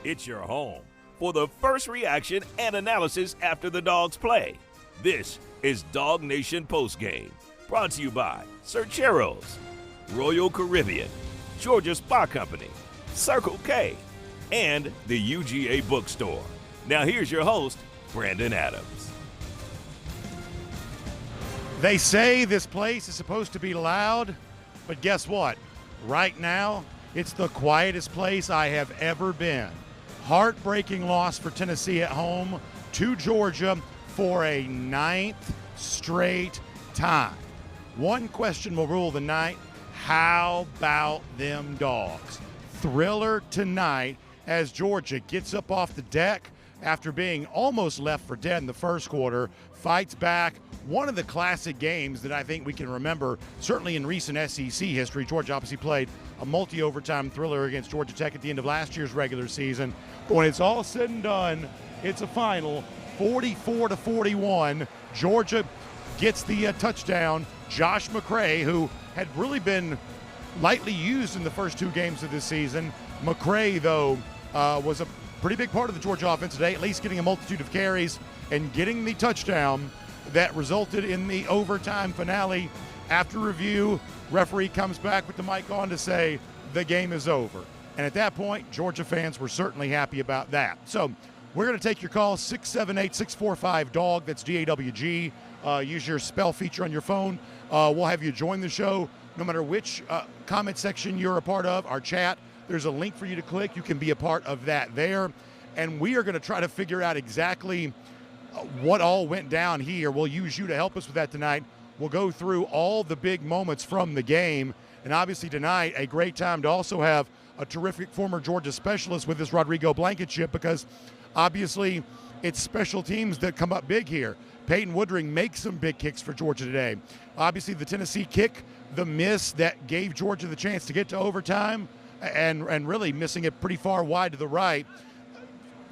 It's your home for the first reaction and analysis after the Dogs play. This is DawgNation Postgame, brought to you by Sercheros, Royal Caribbean, Georgia Spa Company, Circle K, and the UGA Bookstore. Now here's your host, Brandon Adams. They say this place is supposed to be loud, but guess what? Right now, it's the quietest place I have ever been. Heartbreaking loss for Tennessee at home to Georgia for a 9th straight time. One question will rule the night. How about them Dogs? Thriller tonight as Georgia gets up off the deck after being almost left for dead in the first quarter, fights back. One of the classic games that I think we can remember, certainly in recent SEC history. Georgia obviously played a multi-overtime thriller against Georgia Tech at the end of last year's regular season. But when it's all said and done, it's a final 44-41. Georgia gets the touchdown. Josh McCray, who had really been lightly used in the first two games of this season. McCray, though, was a pretty big part of the Georgia offense today, at least getting a multitude of carries and getting the touchdown that resulted in the overtime finale. After review, referee comes back with the mic on to say the game is over. And at that point, Georgia fans were certainly happy about that. So we're going to take your call, 678-645-DAWG. That's D-A-W-G. Use your spell feature on your phone. We'll have you join the show no matter which comment section you're a part of, our chat. There's a link for you to click. You can be a part of that there. And we are going to try to figure out exactly what all went down here. We'll use you to help us with that tonight. We'll go through all the big moments from the game. And obviously tonight, a great time to also have a terrific former Georgia specialist with us, Rodrigo Blankenship, because obviously it's special teams that come up big here. Peyton Woodring makes some big kicks for Georgia today. Obviously the Tennessee kick, the miss that gave Georgia the chance to get to overtime, and really missing it pretty far wide to the right.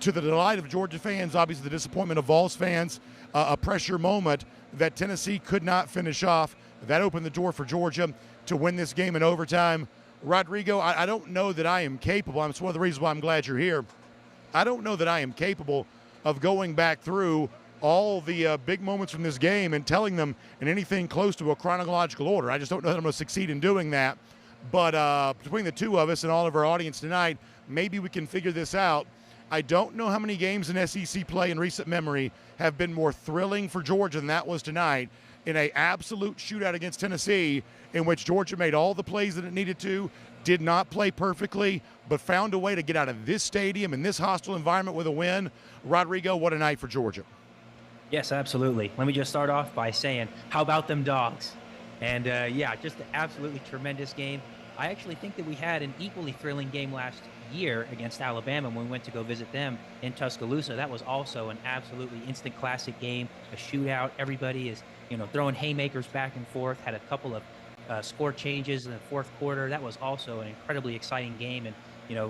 To the delight of Georgia fans, obviously the disappointment of Vols fans, a pressure moment that Tennessee could not finish off. That opened the door for Georgia to win this game in overtime. Rodrigo, I don't know that I am capable. It's one of the reasons why I'm glad you're here. I don't know that I am capable of going back through all the big moments from this game and telling them in anything close to a chronological order. I just don't know that I'm going to succeed in doing that. But between the two of us and all of our audience tonight, maybe we can figure this out. I don't know how many games in SEC play in recent memory have been more thrilling for Georgia than that was tonight, in an absolute shootout against Tennessee in which Georgia made all the plays that it needed to, did not play perfectly, but found a way to get out of this stadium in this hostile environment with a win. Rodrigo, what a night for Georgia. Yes, absolutely. Let me just start off by saying, how about them Dogs? And yeah, just an absolutely tremendous game. I actually think that we had an equally thrilling game last year against Alabama when we went to go visit them in Tuscaloosa. That was also an absolutely instant classic game, a shootout. Everybody is, throwing haymakers back and forth. Had a couple of score changes in the fourth quarter. That was also an incredibly exciting game, and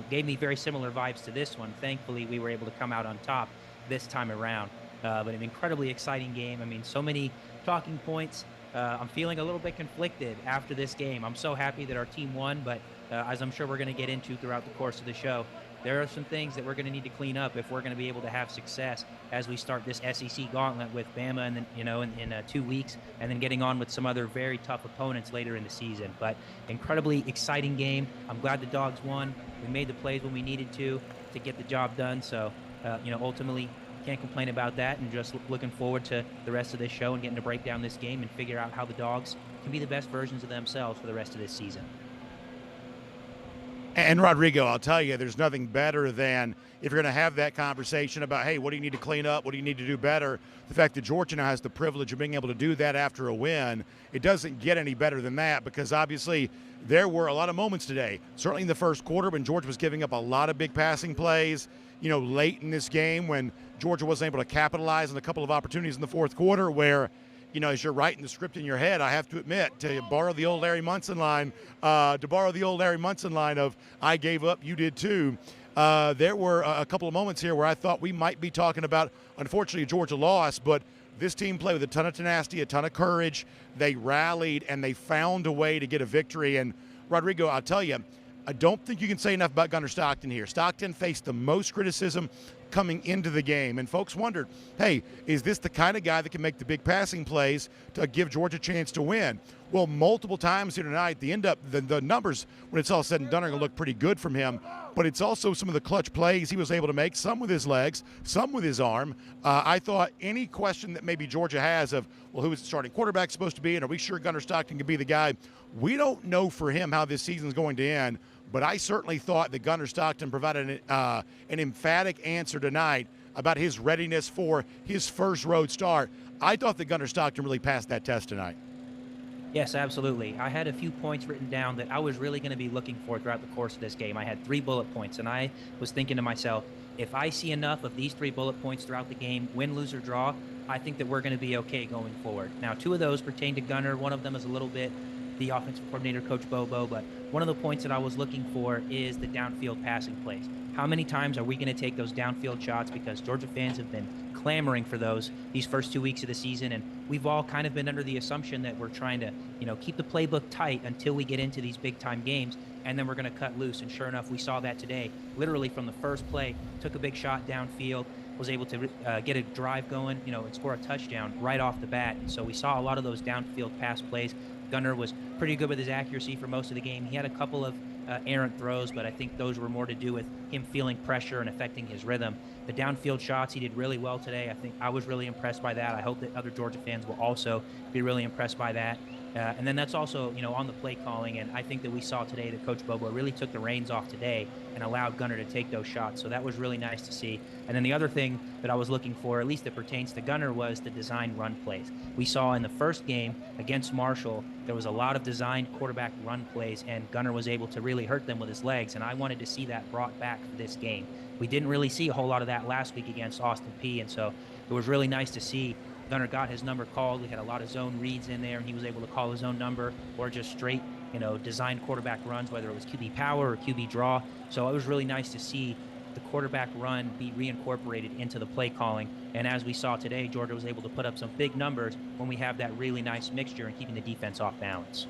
gave me very similar vibes to this one. Thankfully, we were able to come out on top this time around. But an incredibly exciting game. I mean, so many talking points. I'm feeling a little bit conflicted after this game. I'm so happy that our team won, but as I'm sure we're going to get into throughout the course of the show, there are some things that we're going to need to clean up if we're going to be able to have success as we start this SEC gauntlet with Bama, and then in 2 weeks, and then getting on with some other very tough opponents later in the season. But incredibly exciting game. I'm glad the Dogs won. We made the plays when we needed to get the job done. So ultimately, can't complain about that, and just looking forward to the rest of this show and getting to break down this game and figure out how the Dogs can be the best versions of themselves for the rest of this season. And Rodrigo, I'll tell you, there's nothing better than if you're going to have that conversation about, hey, what do you need to clean up? What do you need to do better? The fact that Georgia now has the privilege of being able to do that after a win, it doesn't get any better than that, because obviously there were a lot of moments today, certainly in the first quarter when Georgia was giving up a lot of big passing plays, late in this game when Georgia wasn't able to capitalize on a couple of opportunities in the fourth quarter where, as you're writing the script in your head, I have to admit, to borrow the old Larry Munson line, of I gave up, you did too. There were a couple of moments here where I thought we might be talking about, unfortunately, a Georgia loss, but this team played with a ton of tenacity, a ton of courage. They rallied, and they found a way to get a victory. And Rodrigo, I'll tell you, I don't think you can say enough about Gunnar Stockton here. Stockton faced the most criticism coming into the game, and folks wondered, hey, is this the kind of guy that can make the big passing plays to give Georgia a chance to win? Well, multiple times here tonight, the numbers, when it's all said and done, are going to look pretty good from him, but it's also some of the clutch plays he was able to make, some with his legs, some with his arm. I thought any question that maybe Georgia has of, well, who is the starting quarterback supposed to be, and are we sure Gunnar Stockton can be the guy? We don't know for him how this season's going to end, but I certainly thought that Gunnar Stockton provided an emphatic answer tonight about his readiness for his first road start. I thought that Gunnar Stockton really passed that test tonight. Yes, absolutely. I had a few points written down that I was really going to be looking for throughout the course of this game. I had 3 bullet points, and I was thinking to myself, if I see enough of these 3 bullet points throughout the game, win, lose, or draw, I think that we're going to be okay going forward. Now, 2 of those pertain to Gunnar. One of them is a little bit the offensive coordinator, Coach Bobo, but one of the points that I was looking for is the downfield passing plays. How many times are we going to take those downfield shots? Because Georgia fans have been clamoring for these first 2 weeks of the season, and we've all kind of been under the assumption that we're trying to, keep the playbook tight until we get into these big-time games, and then we're going to cut loose. And sure enough, we saw that today. Literally from the first play, took a big shot downfield, was able to get a drive going, and score a touchdown right off the bat. And so we saw a lot of those downfield pass plays. Gunnar was pretty good with his accuracy for most of the game. He had a couple of errant throws, but I think those were more to do with him feeling pressure and affecting his rhythm. The downfield shots, he did really well today. I think I was really impressed by that. I hope that other Georgia fans will also be really impressed by that. And then that's also, on the play calling. And I think that we saw today that Coach Bobo really took the reins off today and allowed Gunnar to take those shots. So that was really nice to see. And then the other thing that I was looking for, at least that pertains to Gunnar, was the designed run plays. We saw in the first game against Marshall, there was a lot of designed quarterback run plays, and Gunnar was able to really hurt them with his legs. And I wanted to see that brought back for this game. We didn't really see a whole lot of that last week against Austin Peay. And so it was really nice to see Gunnar got his number called. We had a lot of zone reads in there, and he was able to call his own number or just straight, designed quarterback runs, whether it was QB power or QB draw. So it was really nice to see the quarterback run be reincorporated into the play calling. And as we saw today, Georgia was able to put up some big numbers when we have that really nice mixture and keeping the defense off balance.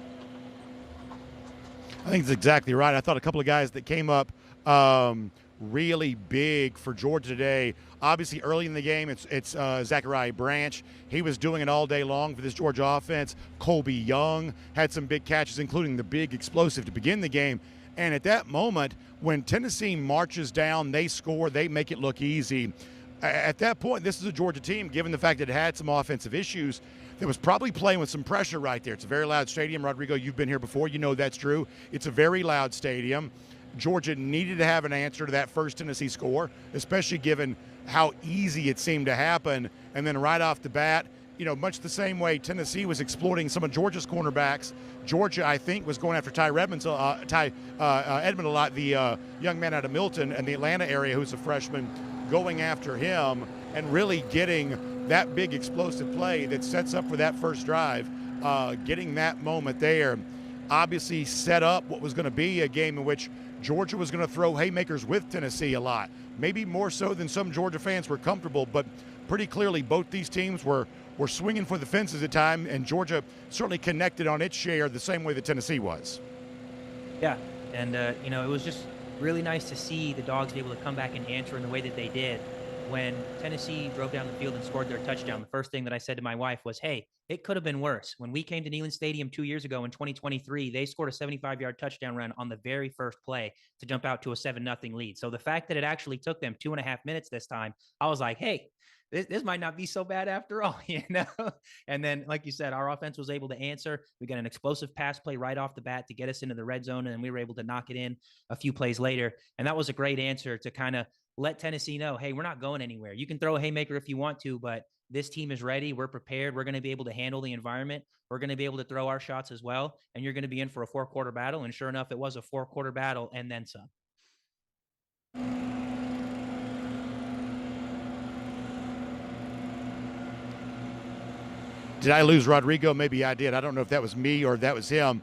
I think that's exactly right. I thought a couple of guys that came up really big for Georgia today. Obviously, early in the game, it's Zachariah Branch. He was doing it all day long for this Georgia offense. Colby Young had some big catches, including the big explosive to begin the game. And at that moment, when Tennessee marches down, they score, they make it look easy. At that point, this is a Georgia team, given the fact that it had some offensive issues, that was probably playing with some pressure right there. It's a very loud stadium. Rodrigo, you've been here before. You know that's true. It's a very loud stadium. Georgia needed to have an answer to that first Tennessee score, especially given how easy it seemed to happen. And then right off the bat, much the same way Tennessee was exploiting some of Georgia's cornerbacks, Georgia, I think, was going after Edmond a lot, the young man out of Milton and the Atlanta area who's a freshman, going after him and really getting that big explosive play that sets up for that first drive, getting that moment there. Obviously set up what was going to be a game in which Georgia was going to throw haymakers with Tennessee a lot, maybe more so than some Georgia fans were comfortable, but pretty clearly both these teams were swinging for the fences at time, and Georgia certainly connected on its share the same way that Tennessee was. Yeah, and, it was just really nice to see the Dogs be able to come back and answer in the way that they did. When Tennessee drove down the field and scored their touchdown, the first thing that I said to my wife was, hey, it could have been worse. When we came to Neyland Stadium 2 years ago in 2023, they scored a 75-yard touchdown run on the very first play to jump out to a 7-0 lead. So the fact that it actually took them 2.5 minutes this time, I was like, hey, this might not be so bad after all, And then, like you said, our offense was able to answer. We got an explosive pass play right off the bat to get us into the red zone, and then we were able to knock it in a few plays later. And that was a great answer to kind of let Tennessee know, hey, we're not going anywhere. You can throw a haymaker if you want to, but this team is ready. We're prepared. We're going to be able to handle the environment. We're going to be able to throw our shots as well, and you're going to be in for a 4-quarter battle. And sure enough, it was a 4-quarter battle and then some. Did I lose Rodrigo? Maybe I did. I don't know if that was me or if that was him.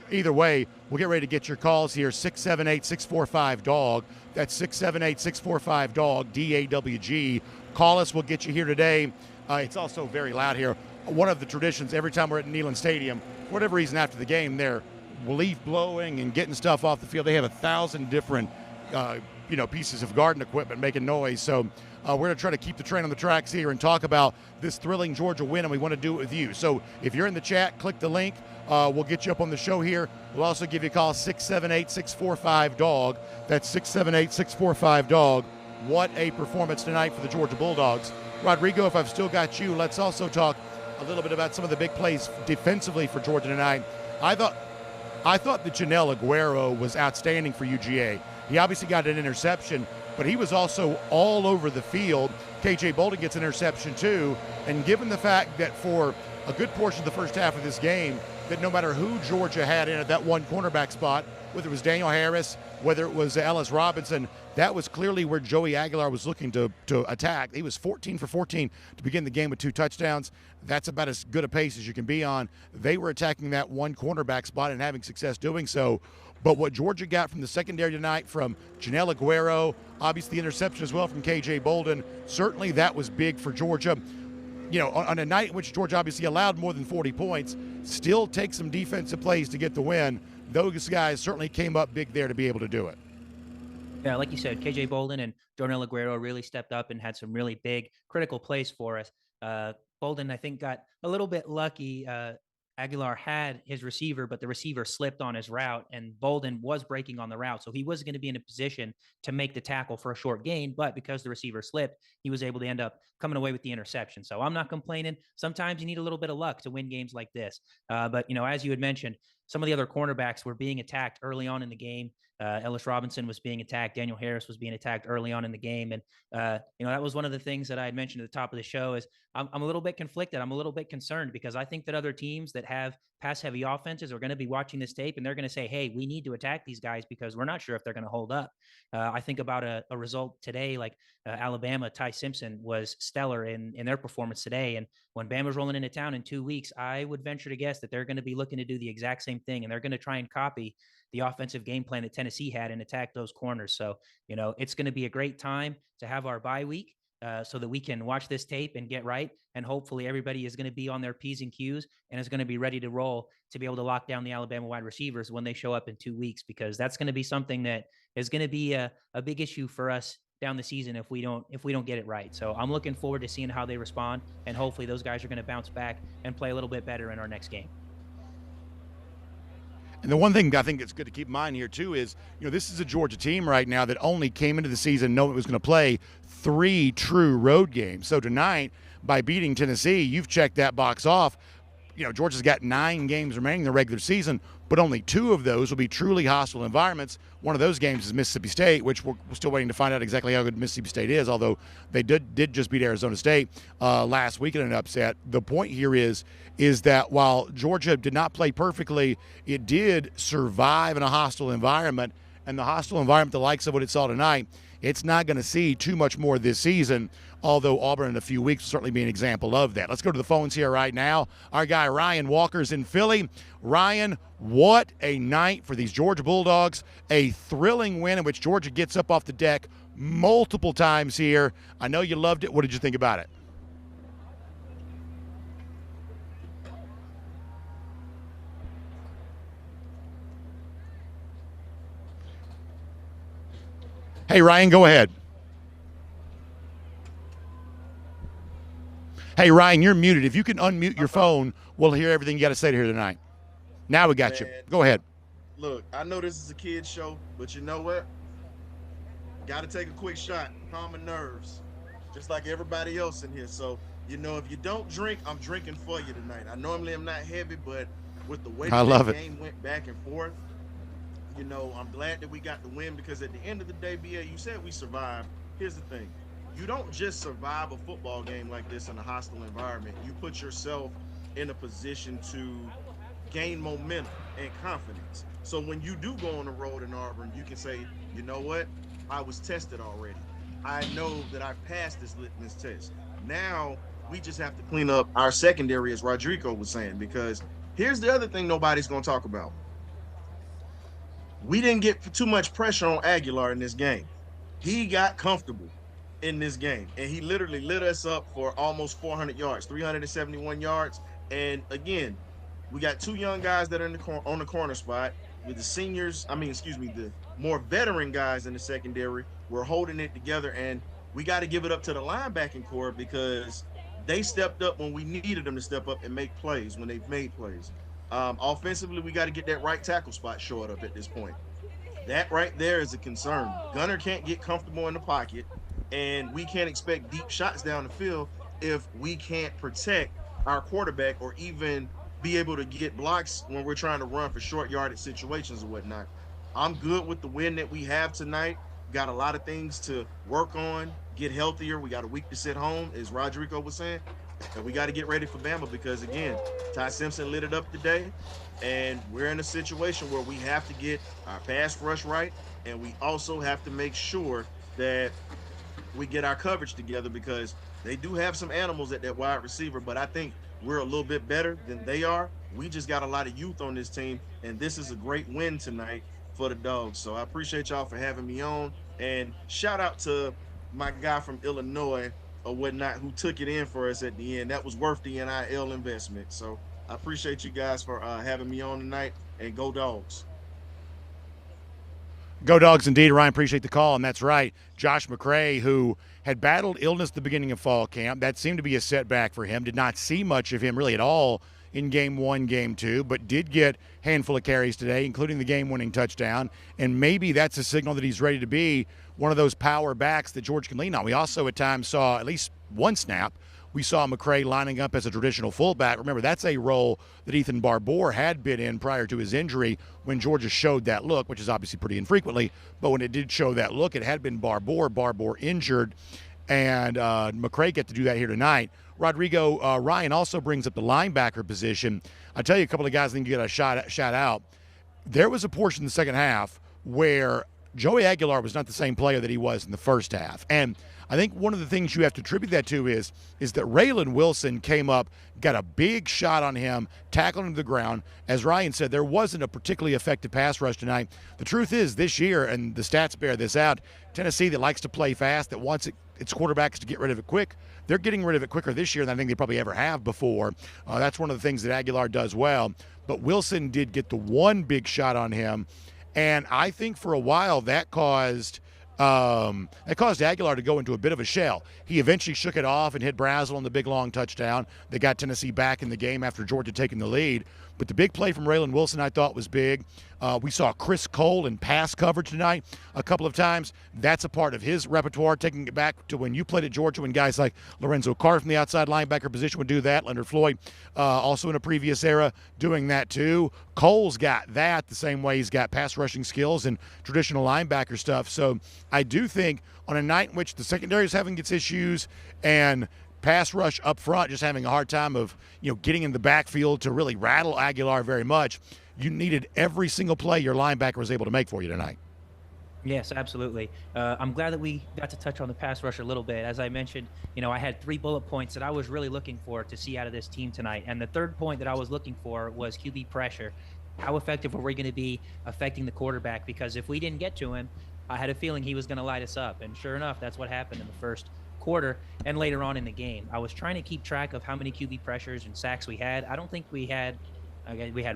Either way, we'll get ready to get your calls here. 678-645-DAWG. That's 678-645-DAWG, D-A-W-G. Call us. We'll get you here today. It's also very loud here. One of the traditions, every time we're at Neyland Stadium, for whatever reason after the game, they're leaf blowing and getting stuff off the field. They have 1,000 different, pieces of garden equipment making noise. So we're going to try to keep the train on the tracks here and talk about this thrilling Georgia win, and we want to do it with you. So if you're in the chat, click the link. We'll get you up on the show here. We'll also give you a call, 678-645-DAWG. That's 678-645-DAWG. What a performance tonight for the Georgia Bulldogs. Rodrigo, if I've still got you, let's also talk a little bit about some of the big plays defensively for Georgia tonight. I thought that Janelle Aguero was outstanding for UGA. He obviously got an interception, but he was also all over the field. KJ Bolden gets an interception too, and given the fact that for a good portion of the first half of this game, that no matter who Georgia had in at that one cornerback spot, whether it was Daniel Harris, whether it was Ellis Robinson, that was clearly where Joey Aguilar was looking to attack. He was 14 for 14 to begin the game with 2 touchdowns. That's about as good a pace as you can be on. They were attacking that one cornerback spot and having success doing so. But what Georgia got from the secondary tonight from Janelle Aguero, obviously the interception as well from KJ Bolden, certainly that was big for Georgia. On a night in which Georgia obviously allowed more than 40 points, still take some defensive plays to get the win. Those guys certainly came up big there to be able to do it. Yeah, like you said, KJ Bolden and Darnell Aguero really stepped up and had some really big, critical plays for us. Bolden, I think, got a little bit lucky. Aguilar had his receiver, but the receiver slipped on his route, and Bolden was breaking on the route. So he was going to be in a position to make the tackle for a short gain, but because the receiver slipped, he was able to end up coming away with the interception. So I'm not complaining. Sometimes you need a little bit of luck to win games like this. But as you had mentioned, some of the other cornerbacks were being attacked early on in the game. Ellis Robinson was being attacked. Daniel Harris was being attacked early on in the game. And, that was one of the things that I had mentioned at the top of the show is I'm a little bit conflicted. I'm a little bit concerned because I think that other teams that have pass-heavy offenses are going to be watching this tape and they're going to say, hey, we need to attack these guys because we're not sure if they're going to hold up. I think about a result today, like Alabama, Ty Simpson was stellar in their performance today. And when Bama's rolling into town in 2 weeks, I would venture to guess that they're going to be looking to do the exact same thing. And they're going to try and copy the offensive game plan that Tennessee had and attack those corners. So, it's going to be a great time to have our bye week so that we can watch this tape and get right. And hopefully everybody is going to be on their P's and Q's and is going to be ready to roll to be able to lock down the Alabama wide receivers when they show up in 2 weeks, because that's going to be something that is going to be a big issue for us down the season if we don't get it right. So I'm looking forward to seeing how they respond, and hopefully those guys are going to bounce back and play a little bit better in our next game. And the one thing I think it's good to keep in mind here, too, is, this is a Georgia team right now that only came into the season knowing it was going to play 3 true road games. So tonight, by beating Tennessee, you've checked that box off. Georgia's got 9 games remaining in the regular season, but only 2 of those will be truly hostile environments. One of those games is Mississippi State, which we're still waiting to find out exactly how good Mississippi State is, although they did just beat Arizona State last week in an upset. The point here is that while Georgia did not play perfectly, it did survive in a hostile environment, and the hostile environment, the likes of what it saw tonight, it's not going to see too much more this season, although Auburn in a few weeks will certainly be an example of that. Let's go to the phones here right now. Our guy Ryan Walker's in Philly. Ryan, what a night for these Georgia Bulldogs. A thrilling win in which Georgia gets up off the deck multiple times here. I know you loved it. What did you think about it? Hey, Ryan, go ahead. Hey, Ryan, you're muted. If you can unmute your phone, we'll hear everything you got to say here tonight. Now we got you. Go ahead. Look, I know this is a kid's show, but you know what? Got to take a quick shot, calm my nerves, just like everybody else in here. So, if you don't drink, I'm drinking for you tonight. I normally am not heavy, but with the way the game went back and forth, I'm glad that we got the win, because at the end of the day, BA, you said we survived. Here's the thing. You don't just survive a football game like this in a hostile environment. You put yourself in a position to gain momentum and confidence. So when you do go on the road in Auburn, you can say, you know what? I was tested already. I know that I passed this litmus test. Now we just have to clean up our secondary, as Rodrigo was saying, because here's the other thing nobody's going to talk about. We didn't get too much pressure on Aguilar in this game. He got comfortable in this game, and he literally lit us up for almost 400 yards, 371 yards. And again, we got two young guys that are on the corner spot with the seniors. The more veteran guys in the secondary. We're holding it together, and we got to give it up to the linebacking core because they stepped up when we needed them to step up and make plays when they've made plays. Offensively, we got to get that right tackle spot shored up at this point. That right there is a concern. Gunner can't get comfortable in the pocket, and we can't expect deep shots down the field if we can't protect our quarterback or even be able to get blocks when we're trying to run for short yardage situations or whatnot. I'm good with the win that we have tonight. Got a lot of things to work on, get healthier. We got a week to sit home, as Rodrigo was saying. And we got to get ready for Bama because, again, Ty Simpson lit it up today. And we're in a situation where we have to get our pass rush right. And we also have to make sure that we get our coverage together because they do have some animals at that wide receiver. But I think we're a little bit better than they are. We just got a lot of youth on this team. And this is a great win tonight for the Dogs. So I appreciate y'all for having me on. And shout out to my guy from Illinois or whatnot who took it in for us at the end. That was worth the NIL investment. So I appreciate you guys for having me on tonight, and go Dogs. Go Dogs indeed, Ryan. Appreciate the call, and that's right. Josh McCray, who had battled illness at the beginning of fall camp, that seemed to be a setback for him. Did not see much of him really at all in Game 1, Game 2, but did get a handful of carries today, including the game-winning touchdown, and maybe that's a signal that he's ready to be one of those power backs that George can lean on. We also at times saw at least one snap. We saw McCray lining up as a traditional fullback. Remember, that's a role that Ethan Barbour had been in prior to his injury when Georgia showed that look, which is obviously pretty infrequently, but when it did show that look, it had been Barbour injured, and McCray get to do that here tonight. Rodrigo, Ryan also brings up the linebacker position. I'll tell you a couple of guys I think you get a shout out. There was a portion in the second half where Joey Aguilar was not the same player that he was in the first half. And I think one of the things you have to attribute that to is that Raylan Wilson came up, got a big shot on him, tackled him to the ground. As Ryan said, there wasn't a particularly effective pass rush tonight. The truth is this year, and the stats bear this out, Tennessee that likes to play fast, that wants its quarterbacks to get rid of it quick, they're getting rid of it quicker this year than I think they probably ever have before. That's one of the things that Aguilar does well. But Wilson did get the one big shot on him, and I think for a while that caused Aguilar to go into a bit of a shell. He eventually shook it off and hit Brazel on the big long touchdown. They got Tennessee back in the game after Georgia taking the lead. But the big play from Raylan Wilson I thought was big. We saw Chris Cole in pass coverage tonight a couple of times. That's a part of his repertoire, taking it back to when you played at Georgia when guys like Lorenzo Carr from the outside linebacker position would do that. Leonard Floyd also in a previous era doing that too. Cole's got that the same way he's got pass rushing skills and traditional linebacker stuff. So I do think on a night in which the secondary is having its issues and pass rush up front just having a hard time of getting in the backfield to really rattle Aguilar very much, you needed every single play your linebacker was able to make for you tonight. Yes, absolutely. I'm glad that we got to touch on the pass rush a little bit. As I mentioned, I had 3 bullet points that I was really looking for to see out of this team tonight. And the third point that I was looking for was QB pressure. How effective were we going to be affecting the quarterback? Because if we didn't get to him, I had a feeling he was going to light us up. And sure enough, that's what happened in the first quarter and later on in the game. I was trying to keep track of how many QB pressures and sacks we had. I don't think we had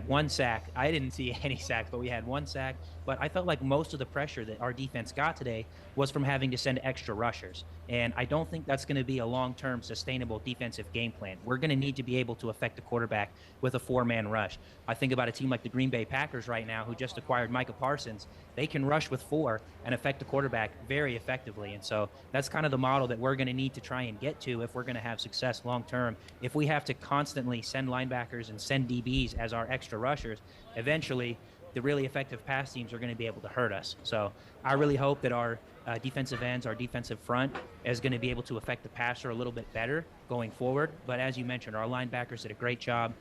one sack. I didn't see any sacks, but we had 1 sack. But I felt like most of the pressure that our defense got today was from having to send extra rushers. And I don't think that's going to be a long-term sustainable defensive game plan. We're going to need to be able to affect the quarterback with a 4-man rush. I think about a team like the Green Bay Packers right now who just acquired Micah Parsons. They can rush with 4 and affect the quarterback very effectively. And so that's kind of the model that we're going to need to try and get to if we're going to have success long-term. If we have to constantly send linebackers and send DBs as our extra rushers, eventually the really effective pass teams are going to be able to hurt us. So I really hope that our defensive ends, our defensive front is going to be able to affect the passer a little bit better going forward. But as you mentioned, our linebackers did a great job.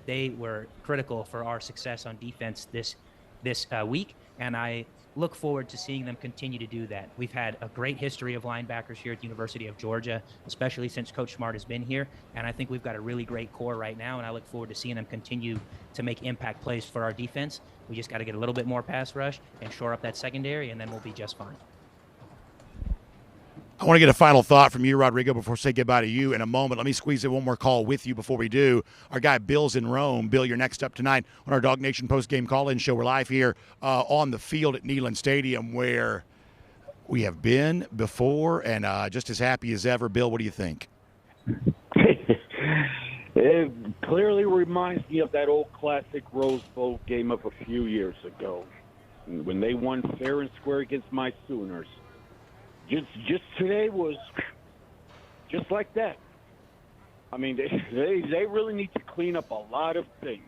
They were critical for our success on defense this week, and I look forward to seeing them continue to do that. We've had a great history of linebackers here at the University of Georgia, especially since Coach Smart has been here, and I think we've got a really great core right now, and I look forward to seeing them continue to make impact plays for our defense. We just got to get a little bit more pass rush and shore up that secondary, and then we'll be just fine. I want to get a final thought from you, Rodrigo, before we say goodbye to you in a moment. Let me squeeze in one more call with you before we do. Our guy Bill's in Rome. Bill, you're next up tonight on our DawgNation Postgame call-in show. We're live here on the field at Neyland Stadium, where we have been before, and just as happy as ever. Bill, what do you think? It clearly reminds me of that old classic Rose Bowl game of a few years ago when they won fair and square against my Sooners. Just today was just like that. I mean, they really need to clean up a lot of things.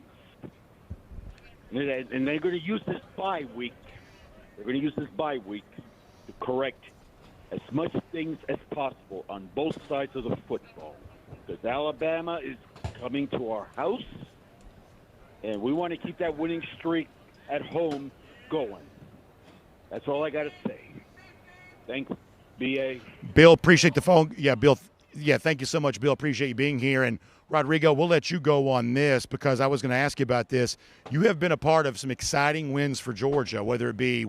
And they're going to use this bye week. They're going to use this bye week to correct as much things as possible on both sides of the football. Because Alabama is coming to our house, and we want to keep that winning streak at home going. That's all I got to say. Thanks, B.A. Bill, appreciate the phone. Yeah, Bill. Yeah, thank you so much, Bill. Appreciate you being here. And Rodrigo, we'll let you go on this because I was going to ask you about this. You have been a part of some exciting wins for Georgia, whether it be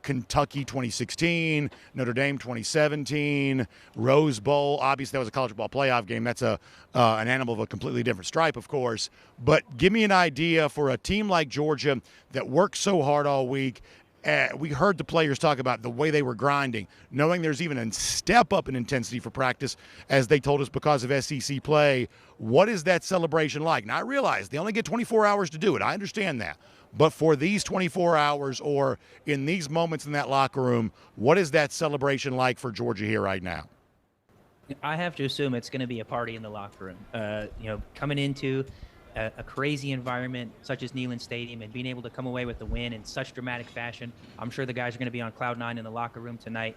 Kentucky 2016, Notre Dame 2017, Rose Bowl. Obviously, that was a college football playoff game. That's an animal of a completely different stripe, of course. But give me an idea for a team like Georgia that worked so hard all week. We heard the players talk about the way they were grinding, knowing there's even a step up in intensity for practice, as they told us, because of SEC play. What is that celebration like? Now, I realize they only get 24 hours to do it. I understand that. But for these 24 hours or in these moments in that locker room, what is that celebration like for Georgia here right now? I have to assume it's going to be a party in the locker room. Coming into a crazy environment such as Neyland Stadium and being able to come away with the win in such dramatic fashion, I'm sure the guys are going to be on cloud nine in the locker room tonight.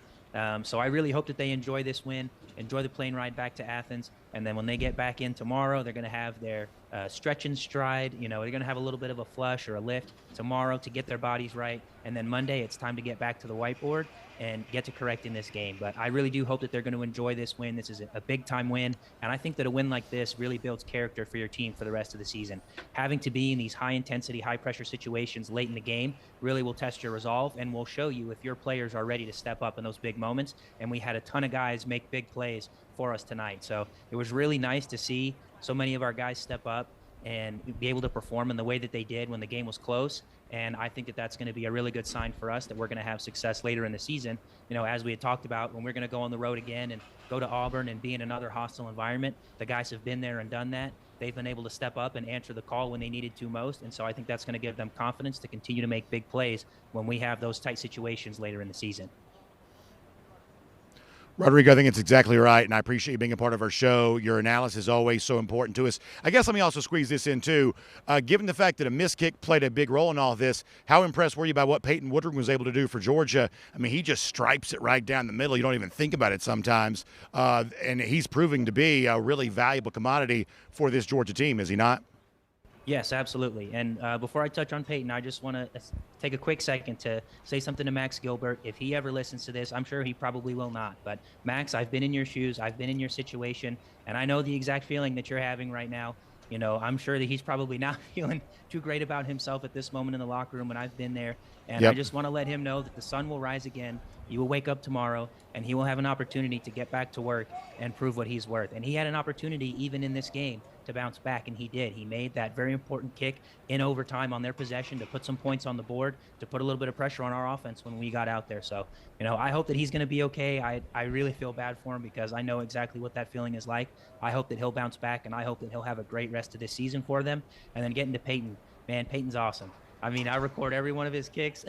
So I really hope that they enjoy this win, enjoy the plane ride back to Athens, and then when they get back in tomorrow, they're going to have their stretch and stride. They're going to have a little bit of a flush or a lift tomorrow to get their bodies right, and then Monday it's time to get back to the whiteboard and get to correcting this game. But I really do hope that they're going to enjoy this win. This is a big-time win, and I think that a win like this really builds character for your team for the rest of the season. Having to be in these high-intensity, high-pressure situations late in the game really will test your resolve and will show you if your players are ready to step up in those big moments, and we had a ton of guys make big plays for us tonight. So it was really nice to see so many of our guys step up and be able to perform in the way that they did when the game was close. And I think that that's going to be a really good sign for us that we're going to have success later in the season. As we had talked about, when we're going to go on the road again and go to Auburn and be in another hostile environment, the guys have been there and done that. They've been able to step up and answer the call when they needed to most. And so I think that's going to give them confidence to continue to make big plays when we have those tight situations later in the season. Rodrigo, I think it's exactly right, and I appreciate you being a part of our show. Your analysis is always so important to us. I guess let me also squeeze this in, too. Given the fact that a missed kick played a big role in all this, how impressed were you by what Peyton Woodring was able to do for Georgia? I mean, he just stripes it right down the middle. You don't even think about it sometimes. And he's proving to be a really valuable commodity for this Georgia team, is he not? Yes, absolutely. And before I touch on Peyton, I just want to take a quick second to say something to Max Gilbert. If he ever listens to this, I'm sure he probably will not. But Max, I've been in your shoes. I've been in your situation. And I know the exact feeling that you're having right now. I'm sure that he's probably not feeling too great about himself at this moment in the locker room, and I've been there. And Yep. I just want to let him know that the sun will rise again. He will wake up tomorrow, and he will have an opportunity to get back to work and prove what he's worth. And he had an opportunity even in this game to bounce back, and he did. He made that very important kick in overtime on their possession to put some points on the board, to put a little bit of pressure on our offense when we got out there. So, I hope that he's going to be okay. I really feel bad for him because I know exactly what that feeling is like. I hope that he'll bounce back, and I hope that he'll have a great rest of this season for them. And then getting to Peyton, man, Peyton's awesome. I mean, I record every one of his kicks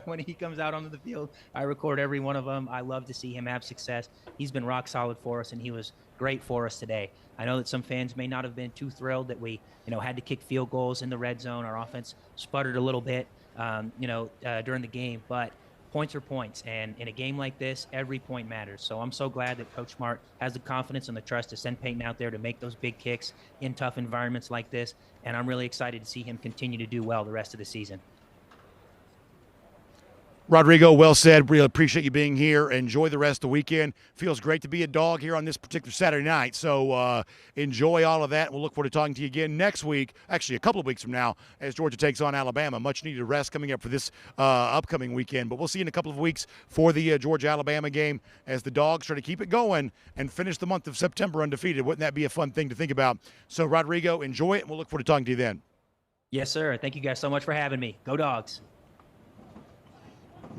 when he comes out onto the field. I record every one of them. I love to see him have success. He's been rock solid for us, and he was great for us today. I know that some fans may not have been too thrilled that we, had to kick field goals in the red zone. Our offense sputtered a little bit, during the game, but points are points. And in a game like this, every point matters. So I'm so glad that Coach Smart has the confidence and the trust to send Peyton out there to make those big kicks in tough environments like this. And I'm really excited to see him continue to do well the rest of the season. Rodrigo, well said. Really appreciate you being here. Enjoy the rest of the weekend. Feels great to be a Dawg here on this particular Saturday night. So enjoy all of that. We'll look forward to talking to you again next week, actually a couple of weeks from now, as Georgia takes on Alabama. Much needed rest coming up for this upcoming weekend. But we'll see you in a couple of weeks for the Georgia-Alabama game as the Dawgs try to keep it going and finish the month of September undefeated. Wouldn't that be a fun thing to think about? So, Rodrigo, enjoy it, and we'll look forward to talking to you then. Yes, sir. Thank you guys so much for having me. Go Dawgs.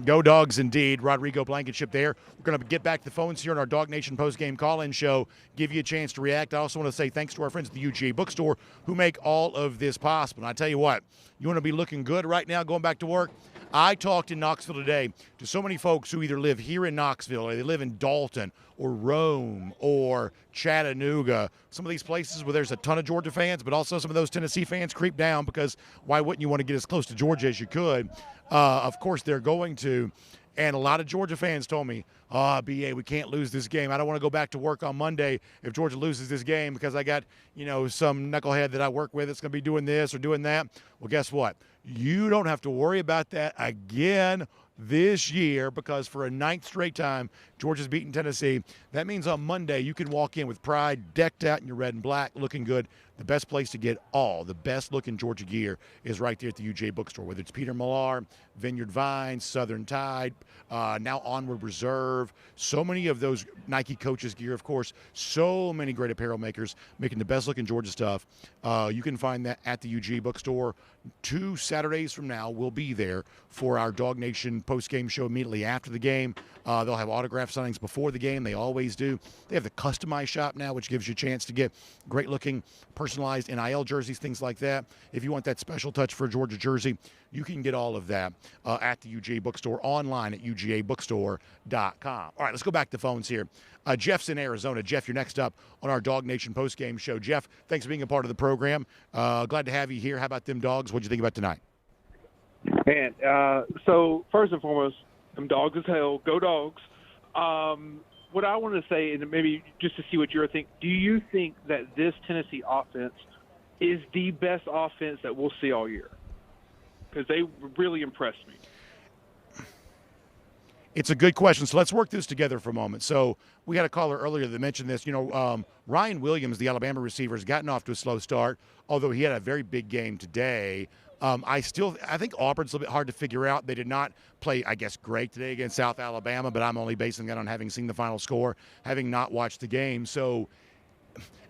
Go Dawgs indeed. Rodrigo Blankenship there. We're going to get back to the phones here on our DawgNation Postgame call-in show, give you a chance to react. I also want to say thanks to our friends at the UGA Bookstore who make all of this possible. And I tell you what, you want to be looking good right now going back to work? I talked in Knoxville today to so many folks who either live here in Knoxville or they live in Dalton or Rome or Chattanooga, some of these places where there's a ton of Georgia fans, but also some of those Tennessee fans creep down because why wouldn't you want to get as close to Georgia as you could? Of course, they're going to. And a lot of Georgia fans told me, BA, we can't lose this game. I don't want to go back to work on Monday if Georgia loses this game because I got, some knucklehead that I work with that's going to be doing this or doing that. Well, guess what? You don't have to worry about that again this year because for a ninth straight time, Georgia's beaten Tennessee. That means on Monday you can walk in with pride, decked out in your red and black, looking good. The best place to get all the best-looking Georgia gear is right there at the UGA Bookstore, whether it's Peter Millar, Vineyard Vines, Southern Tide, now Onward Reserve. So many of those Nike coaches gear, of course. So many great apparel makers making the best-looking Georgia stuff. You can find that at the UGA Bookstore. 2 Saturdays from now, we'll be there for our DawgNation Postgame Show immediately after the game. They'll have autograph signings before the game. They always do. They have the customized shop now, which gives you a chance to get great-looking, personalized NIL jerseys, things like that. If you want that special touch for a Georgia jersey, you can get all of that at the UGA Bookstore, online at ugabookstore.com. All right, let's go back to the phones here. Jeff's in Arizona. Jeff, you're next up on our DawgNation Postgame Show. Jeff, thanks for being a part of the program. Glad to have you here. How about them Dogs? What'd you think about tonight? Man, so first and foremost, them Dogs as hell. Go Dogs. What I want to say, and maybe just to see what you're thinking, do you think that this Tennessee offense is the best offense that we'll see all year? Because they really impressed me. It's a good question. So let's work this together for a moment. So we had a caller earlier that mentioned this. Ryan Williams, the Alabama receiver, has gotten off to a slow start, although he had a very big game today. I think Auburn's a little bit hard to figure out. They did not play, I guess, great today against South Alabama, but I'm only basing that on having seen the final score, having not watched the game. So,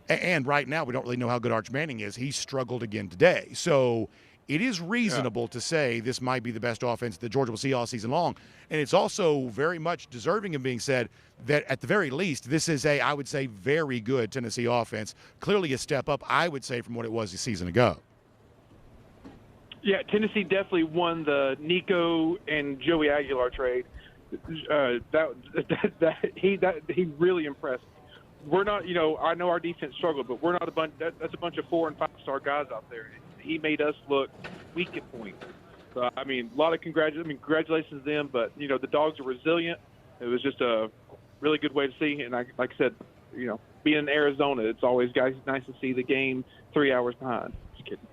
and right now we don't really know how good Arch Manning is. He struggled again today. So it is reasonable to say this might be the best offense that Georgia will see all season long. And it's also very much deserving of being said that at the very least, this is I would say, very good Tennessee offense. Clearly a step up, I would say, from what it was a season ago. Yeah, Tennessee definitely won the Nico and Joey Aguilar trade. He really impressed me. We're not, I know our defense struggled, but we're not a bunch. That's a bunch of 4- and 5-star guys out there. He made us look weak at point. So a lot of congratulations to them. But the Dogs are resilient. It was just a really good way to see. And like I said, being in Arizona, it's always nice to see the game 3 hours behind. Just kidding.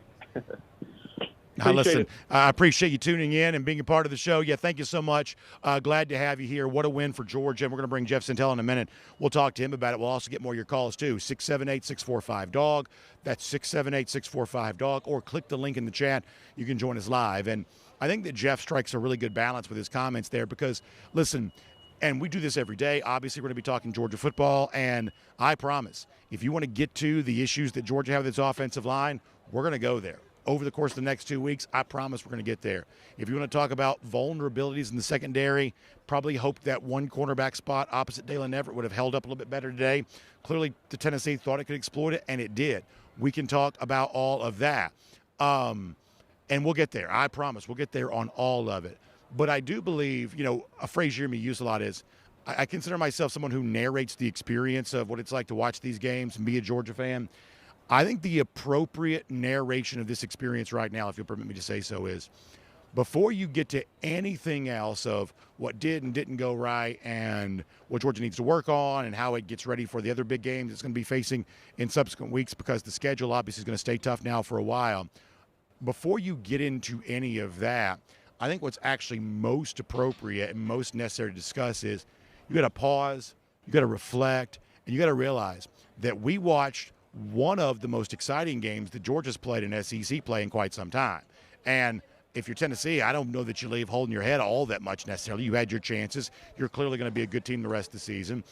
Listen, I appreciate you tuning in and being a part of the show. Yeah, thank you so much. Glad to have you here. What a win for Georgia. And we're going to bring Jeff Sentell in a minute. We'll talk to him about it. We'll also get more of your calls, too. 678-645-DAWG. That's 678-645-DAWG. Or click the link in the chat. You can join us live. And I think that Jeff strikes a really good balance with his comments there because, listen, and we do this every day. Obviously, we're going to be talking Georgia football. And I promise, if you want to get to the issues that Georgia have with its offensive line, we're going to go there. Over the course of the next 2 weeks, I promise we're going to get there. If you want to talk about vulnerabilities in the secondary, probably hoped that one cornerback spot opposite Dalen Everett would have held up a little bit better today. Clearly, the Tennessee thought it could exploit it, and it did. We can talk about all of that. And we'll get there. I promise we'll get there on all of it. But I do believe, a phrase you hear me use a lot is, I consider myself someone who narrates the experience of what it's like to watch these games and be a Georgia fan. I think the appropriate narration of this experience right now, if you'll permit me to say so, is before you get to anything else of what did and didn't go right and what Georgia needs to work on and how it gets ready for the other big games it's going to be facing in subsequent weeks because the schedule obviously is going to stay tough now for a while. Before you get into any of that, I think what's actually most appropriate and most necessary to discuss is you got to pause, you got to reflect, and you got to realize that we watched one of the most exciting games that Georgia's played in SEC play in quite some time. And if you're Tennessee, I don't know that you leave holding your head all that much necessarily. You had your chances. You're clearly going to be a good team the rest of the season.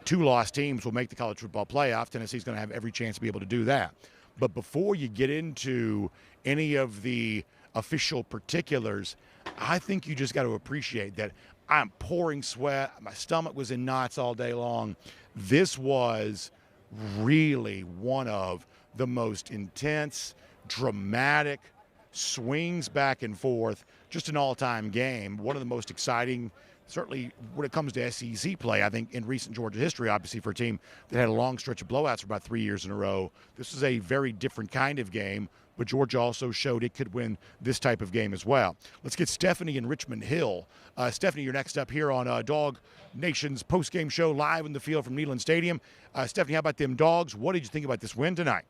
2 lost teams will make the college football playoff. Tennessee's going to have every chance to be able to do that. But before you get into any of the official particulars, I think you just got to appreciate that I'm pouring sweat. My stomach was in knots all day long. This was really one of the most intense, dramatic swings back and forth, just an all-time game. One of the most exciting, certainly when it comes to SEC play, I think, in recent Georgia history, obviously for a team that had a long stretch of blowouts for about 3 years in a row. This is a very different kind of game, but Georgia also showed it could win this type of game as well. Let's get Stephanie in Richmond Hill. Stephanie, you're next up here on Dawg Nation's Postgame Show live in the field from Neyland Stadium. Stephanie, how about them Dogs? What did you think about this win tonight?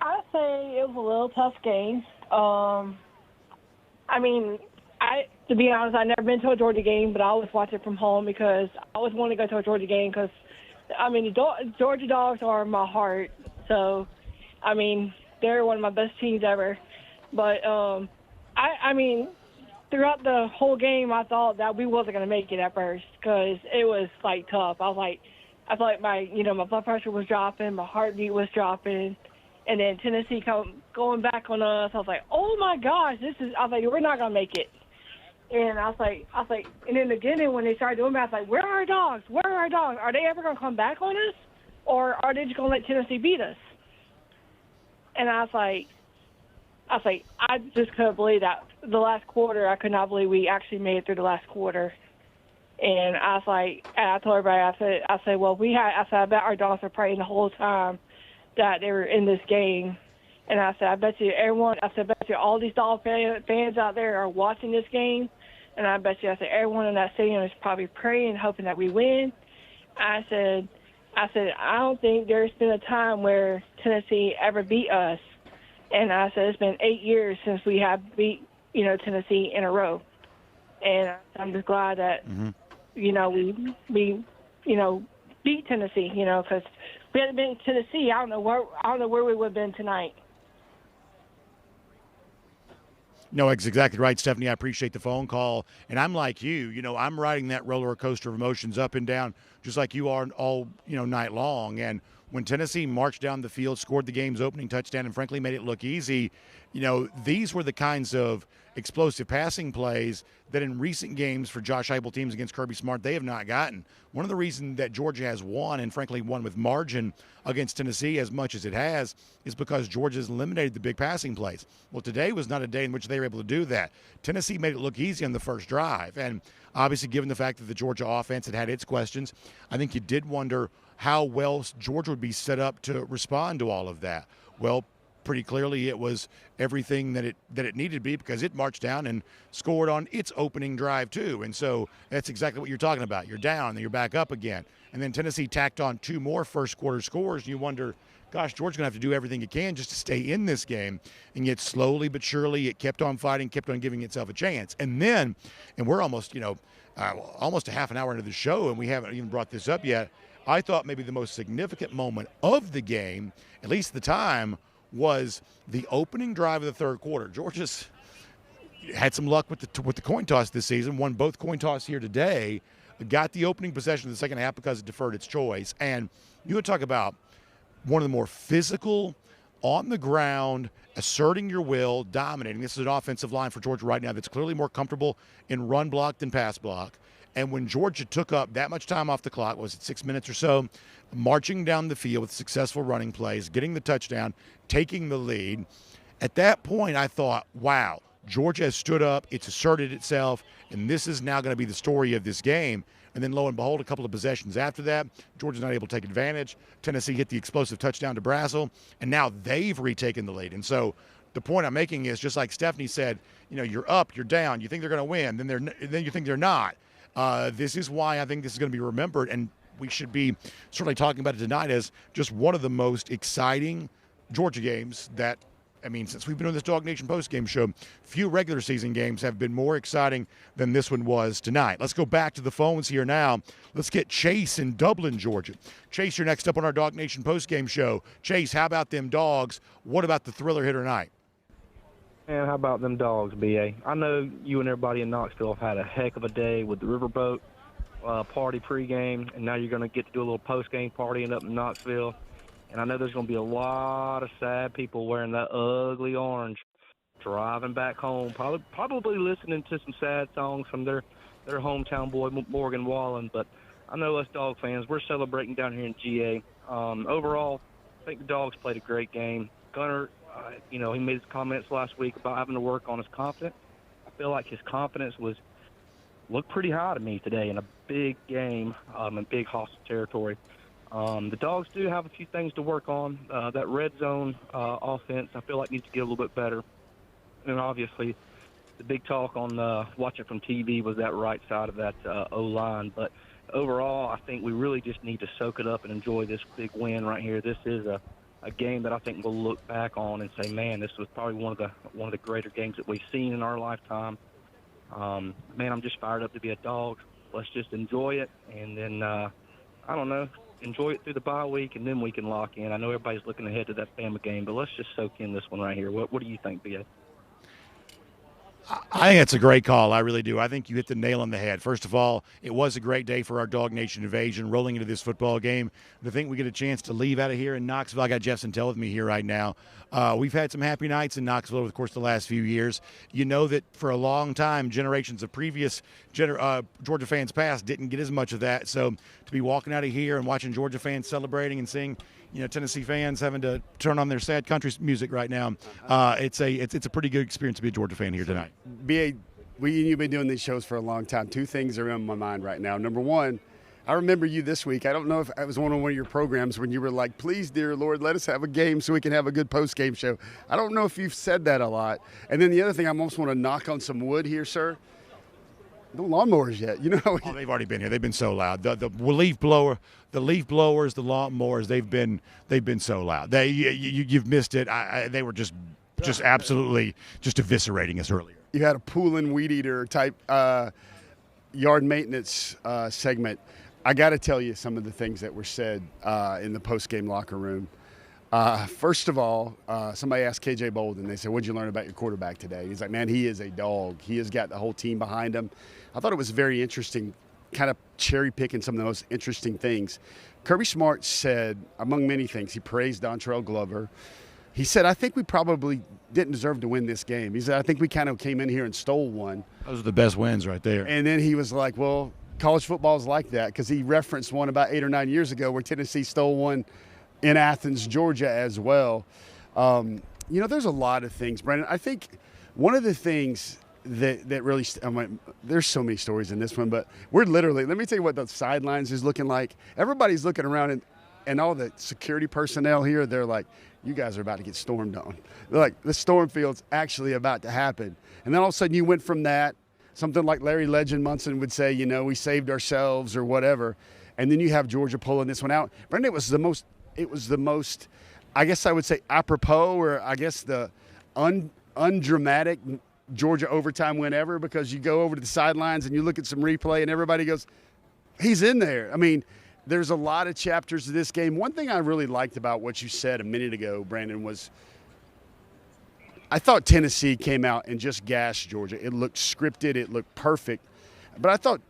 I'd say it was a little tough game. To be honest, I've never been to a Georgia game, but I always watch it from home because I always want to go to a Georgia game because, the Georgia Dogs are my heart. So, they're one of my best teams ever. But, throughout the whole game, I thought that we wasn't going to make it at first because it was, tough. I felt like my blood pressure was dropping, my heartbeat was dropping. And then Tennessee going back on us. I was like, oh, my gosh, we're not going to make it. And I was like, and then again, when they started doing that, I was like, where are our Dogs? Where are our Dogs? Are they ever going to come back on us? Or are they just going to let Tennessee beat us? And I was like, I just couldn't believe that. The last quarter, I could not believe we actually made it through the last quarter. And I was like, and I told everybody, I said, I bet our Dogs were praying the whole time that they were in this game. And I said, I bet you all these Dawg fans out there are watching this game. And I bet you, everyone in that stadium is probably praying, hoping that we win. I said, I don't think there's been a time where Tennessee ever beat us. And I said, it's been 8 years since we have beat, Tennessee in a row. And I'm just glad that, we beat Tennessee, because if we hadn't been Tennessee, I don't know where we would have been tonight. No, that's exactly right, Stephanie. I appreciate the phone call. And I'm like you. I'm riding that roller coaster of emotions up and down just like you are all, night long. And when Tennessee marched down the field, scored the game's opening touchdown, and frankly made it look easy, these were the kinds of explosive passing plays that in recent games for Josh Heupel teams against Kirby Smart, they have not gotten. One of the reasons that Georgia has won, and frankly won with margin against Tennessee as much as it has, is because Georgia has eliminated the big passing plays. Well, today was not a day in which they were able to do that. Tennessee made it look easy on the first drive, and obviously given the fact that the Georgia offense had its questions, I think you did wonder how well Georgia would be set up to respond to all of that. Well, pretty clearly it was everything that it needed to be because it marched down and scored on its opening drive too. And so that's exactly what you're talking about. You're down, then you're back up again. And then Tennessee tacked on 2 more first quarter scores. And you wonder, gosh, Georgia's going to have to do everything it can just to stay in this game. And yet slowly but surely it kept on fighting, kept on giving itself a chance. And then, and we're almost, almost a half an hour into the show and we haven't even brought this up yet, I thought maybe the most significant moment of the game, at least the time, was the opening drive of the third quarter. Georgia's had some luck with the coin toss this season, won both coin toss here today, got the opening possession of the second half because it deferred its choice. And you would talk about one of the more physical, on the ground, asserting your will, dominating. This is an offensive line for Georgia right now that's clearly more comfortable in run block than pass block. And when Georgia took up that much time off the clock, was it 6 minutes or so, marching down the field with successful running plays, getting the touchdown, taking the lead, at that point I thought, wow, Georgia has stood up, it's asserted itself, and this is now going to be the story of this game. And then lo and behold, a couple of possessions after that, Georgia's not able to take advantage. Tennessee hit the explosive touchdown to Brazzell, and now they've retaken the lead. And so the point I'm making is, just like Stephanie said, you're up, you're down, you think they're going to win, then you think they're not. This is why I think this is going to be remembered, and we should be certainly talking about it tonight as just one of the most exciting Georgia games that I mean, since we've been on this DawgNation Postgame Show, few regular season games have been more exciting than this one was tonight. Let's go back to the phones here now. Let's get Chase in Dublin, Georgia. Chase, you're next up on our DawgNation Postgame Show. Chase, how about them Dogs? What about the thriller here tonight? Man, how about them Dogs, B.A.? I know you and everybody in Knoxville have had a heck of a day with the riverboat party pregame, and now you're going to get to do a little postgame partying up in Knoxville. And I know there's going to be a lot of sad people wearing that ugly orange driving back home, probably listening to some sad songs from their hometown boy, Morgan Wallen. But I know us Dog fans, we're celebrating down here in GA. Overall, I think the Dogs played a great game. Gunner, he made his comments last week about having to work on his confidence. I feel like his confidence looked pretty high to me today in a big game in big hostile territory. The Dogs do have a few things to work on. That red zone offense, I feel like needs to get a little bit better. And obviously, the big talk on watching from TV was that right side of that O-line. But overall, I think we really just need to soak it up and enjoy this big win right here. This is a game that I think we'll look back on and say, man, this was probably one of the greater games that we've seen in our lifetime. Man, I'm just fired up to be a Dog. Let's just enjoy it, and then I don't know. Enjoy it through the bye week, and then we can lock in. I know everybody's looking ahead to that Bama game, but let's just soak in this one right here. What do you think, B.A.? I think it's a great call. I really do. I think you hit the nail on the head. First of all, it was a great day for our DawgNation invasion rolling into this football game. To think we get a chance to leave out of here in Knoxville. I got Jeff Sentell with me here right now. We've had some happy nights in Knoxville over the course of the last few years. You know that for a long time, generations of previous Georgia fans past didn't get as much of that. So to be walking out of here and watching Georgia fans celebrating and seeing Tennessee fans having to turn on their sad country music right now, it's a pretty good experience to be a Georgia fan here tonight. B.A., you've been doing these shows for a long time. Two things are in my mind right now. Number one, I remember you this week. I don't know if I was on one of your programs when you were like, please, dear Lord, let us have a game so we can have a good post-game show. I don't know if you've said that a lot. And then the other thing, I almost want to knock on some wood here, sir. No lawnmowers yet, Oh, they've already been here. They've been so loud. The leaf blowers, the lawnmowers. They've been so loud. You've missed it. They were just absolutely just eviscerating us earlier. You had a pool and weed eater type yard maintenance segment. I got to tell you some of the things that were said in the post-game locker room. First of all, somebody asked KJ Bolden, they said, what'd you learn about your quarterback today? He's like, man, he is a dog. He has got the whole team behind him. I thought it was very interesting, kind of cherry-picking some of the most interesting things. Kirby Smart said, among many things, he praised Dontrell Glover. He said, I think we probably didn't deserve to win this game. He said, I think we kind of came in here and stole one. Those are the best wins right there. And then he was like, well, college football is like that, because he referenced one about 8 or 9 years ago where Tennessee stole one in Athens, Georgia as well. There's a lot of things, Brandon. I think one of the things that really there's so many stories in this one, but we're literally, let me tell you what the sidelines is looking like. Everybody's looking around, and all the security personnel here, they're like, you guys are about to get stormed on. They're like, the storm field's actually about to happen. And then all of a sudden you went from that, something like Larry Legend Munson would say, we saved ourselves or whatever. And then you have Georgia pulling this one out. Brandon, it was the most, I guess I would say, apropos, or I guess the undramatic Georgia overtime win ever, because you go over to the sidelines and you look at some replay and everybody goes, he's in there. I mean, there's a lot of chapters to this game. One thing I really liked about what you said a minute ago, Brandon, was I thought Tennessee came out and just gassed Georgia. It looked scripted. It looked perfect. But I thought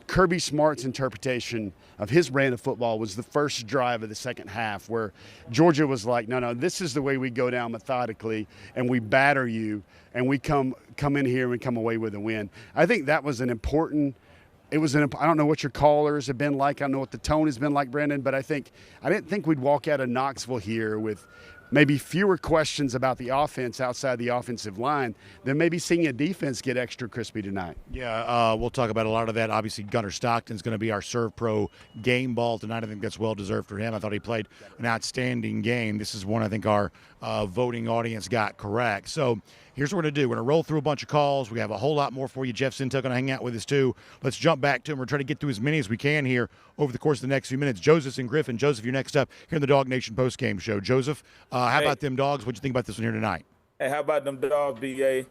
Kirby Smart's interpretation of his brand of football was the first drive of the second half, where Georgia was like, no, this is the way we go down methodically, and we batter you, and we come in here and we come away with a win. I think that was I don't know what your callers have been like. I don't know what the tone has been like, Brandon, but I didn't think we'd walk out of Knoxville here with maybe fewer questions about the offense outside the offensive line than maybe seeing a defense get extra crispy tonight. Yeah, we'll talk about a lot of that. Obviously, Gunner Stockton's going to be our ServPro Gameball tonight. I think that's well-deserved for him. I thought he played an outstanding game. This is one I think our voting audience got correct. So here's what we're going to do. We're going to roll through a bunch of calls. We have a whole lot more for you. Jeff Sentell going to hang out with us, too. Let's jump back to him. We're trying to get through as many as we can here over the course of the next few minutes. Joseph's in Griffin. Joseph, you're next up here in the DawgNation Postgame Show. Joseph, how about them Dogs? What'd you think about this one here tonight? Hey, how about them Dogs, BA?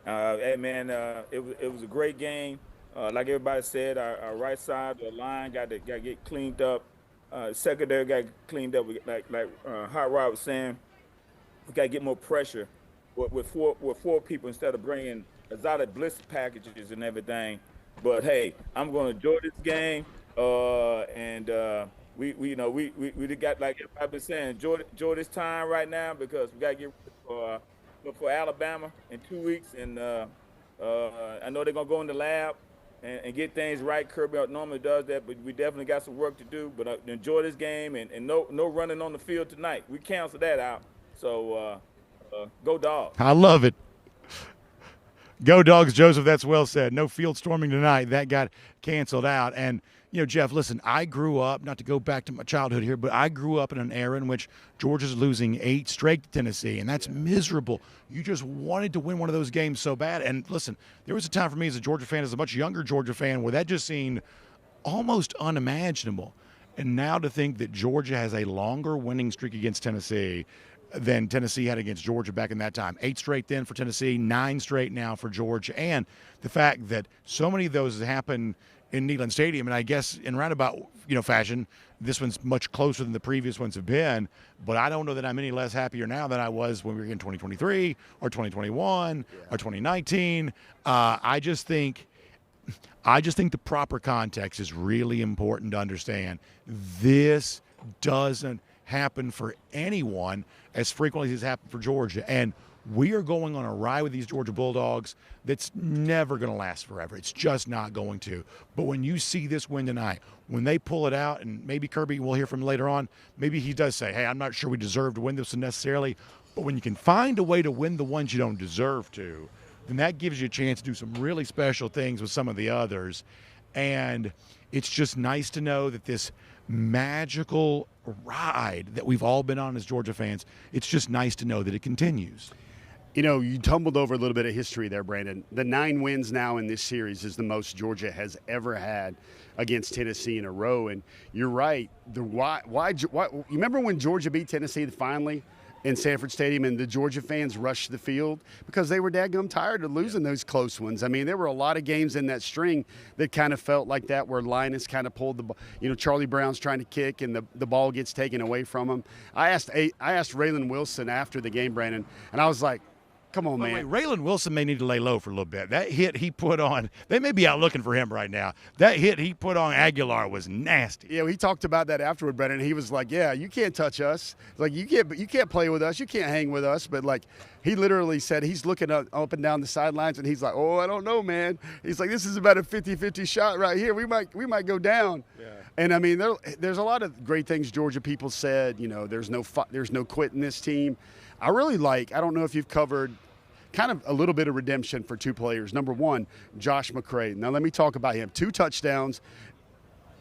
Hey, man, it was a great game. Like everybody said, our right side of the line got to get cleaned up. Secondary got cleaned up. Like Hot Rod was saying, we got to get more pressure with four people instead of bringing exotic blitz packages and everything. But hey, I'm going to enjoy this game, and we got, like I've been saying, enjoy this time right now, because we got to get for Alabama in 2 weeks, and I know they're gonna go in the lab and get things right. Kirby normally does that, but we definitely got some work to do. But enjoy this game, and no running on the field tonight. We cancel that out. So go Dogs. I love it. Go Dogs, Joseph. That's well said. No field storming tonight. That got canceled out. And, you know, Jeff, listen, I grew up, not to go back to my childhood here, but I grew up in an era in which Georgia's losing 8 straight to Tennessee, and that's miserable. You just wanted to win one of those games so bad. And, listen, there was a time for me as a Georgia fan, as a much younger Georgia fan, where that just seemed almost unimaginable. And now to think that Georgia has a longer winning streak against Tennessee than Tennessee had against Georgia back in that time. 8 straight then for Tennessee, 9 straight now for Georgia. And the fact that so many of those happened in Neyland Stadium, and I guess in roundabout, fashion, this one's much closer than the previous ones have been, but I don't know that I'm any less happier now than I was when we were in 2023 or 2021 or 2019. I just think the proper context is really important to understand. This doesn't happen for anyone as frequently as it's happened for Georgia. And we are going on a ride with these Georgia Bulldogs that's never going to last forever. It's just not going to. But when you see this win tonight, when they pull it out, and maybe Kirby, we'll hear from him later on, maybe he does say, hey, I'm not sure we deserve to win this necessarily. But when you can find a way to win the ones you don't deserve to, then that gives you a chance to do some really special things with some of the others. And it's just nice to know that this magical ride that we've all been on as Georgia fans, it's just nice to know that it continues. You know, you tumbled over a little bit of history there, Brandon. The 9 wins now in this series is the most Georgia has ever had against Tennessee in a row. And you're right. Why you remember when Georgia beat Tennessee finally in Sanford Stadium and the Georgia fans rushed the field? Because they were dadgum tired of losing those close ones. I mean, there were a lot of games in that string that kind of felt like that, where Linus kind of pulled Charlie Brown's trying to kick and the ball gets taken away from him. I asked Raylan Wilson after the game, Brandon, and I was like, come on, man. Wait, Raylan Wilson may need to lay low for a little bit. That hit he put on, they may be out looking for him right now. That hit he put on Aguilar was nasty. Yeah, he talked about that afterward, Brennan. He was like, yeah, you can't touch us. Like, you can't play with us. You can't hang with us. But, like, he literally said he's looking up and down the sidelines, and he's like, oh, I don't know, man. He's like, this is about a 50-50 shot right here. We might go down. Yeah. And, I mean, there's a lot of great things Georgia people said. You know, there's no quitting this team. I don't know if you've covered kind of a little bit of redemption for 2 players. Number 1, Josh McCray. Now let me talk about him. 2 touchdowns,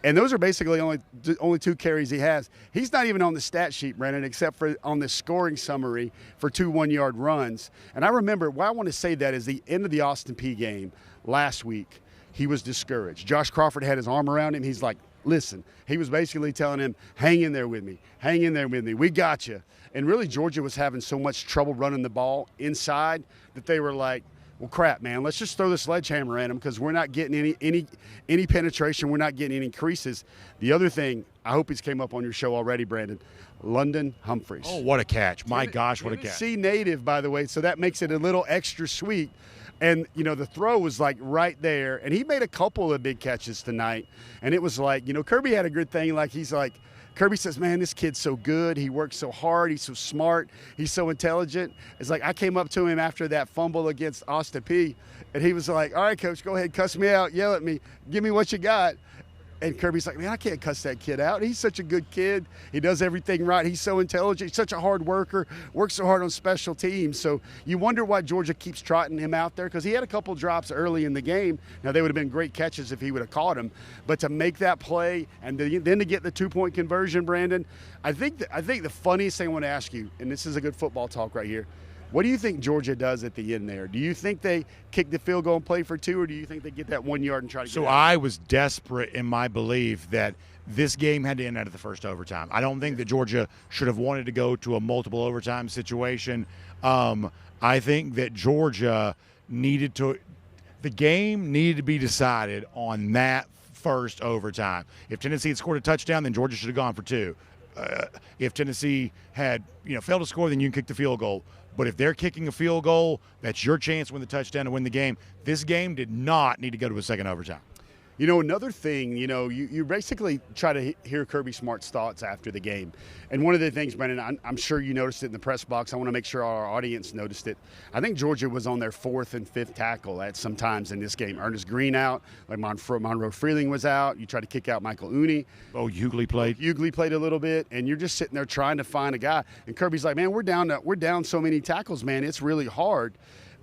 and those are basically only 2 carries he has. He's not even on the stat sheet, Brandon, except for on the scoring summary for 2 one-yard runs. And I remember why I want to say that is the end of the Austin Peay game last week. He was discouraged. Josh Crawford had his arm around him. He's like, listen. He was basically telling him, hang in there with me. Hang in there with me. We got you. And really, Georgia was having so much trouble running the ball inside that they were like, well, crap, man, let's just throw the sledgehammer at him because we're not getting any penetration. We're not getting any creases. The other thing, I hope he's came up on your show already, Brandon, London Humphreys. Oh, what a catch. My gosh, what a catch. Tennessee native, by the way, so that makes it a little extra sweet. And, the throw was, like, right there. And he made a couple of big catches tonight. And it was like, Kirby had a good thing. Like, he's like, Kirby says, man, this kid's so good. He works so hard. He's so smart. He's so intelligent. It's like I came up to him after that fumble against Austin Peay, and he was like, all right, coach, go ahead, cuss me out, yell at me, give me what you got. And Kirby's like, man, I can't cuss that kid out. He's such a good kid. He does everything right. He's so intelligent. He's such a hard worker, works so hard on special teams. So you wonder why Georgia keeps trotting him out there, because he had a couple drops early in the game. Now, they would have been great catches if he would have caught him. But to make that play and then to get the 2-point conversion, Brandon, I think the funniest thing I want to ask you, and this is a good football talk right here, what do you think Georgia does at the end there? Do you think they kick the field goal and play for 2, or do you think they get that 1 yard and try to get So out? I was desperate in my belief that this game had to end out of the first overtime. I don't think that Georgia should have wanted to go to a multiple overtime situation. I think that Georgia the game needed to be decided on that first overtime. If Tennessee had scored a touchdown, then Georgia should have gone for 2. If Tennessee had failed to score, then you can kick the field goal. But if they're kicking a field goal, that's your chance to win the touchdown and win the game. This game did not need to go to a second overtime. Another thing, you basically try to hear Kirby Smart's thoughts after the game. And one of the things, Brendan, I'm sure you noticed it in the press box. I want to make sure our audience noticed it. I think Georgia was on their 4th and 5th tackle at some times in this game. Ernest Green out, like Monroe Freeling was out. You try to kick out Michael Uni. Hughley played. Hughley played a little bit, and you're just sitting there trying to find a guy. And Kirby's like, man, we're down so many tackles, man. It's really hard.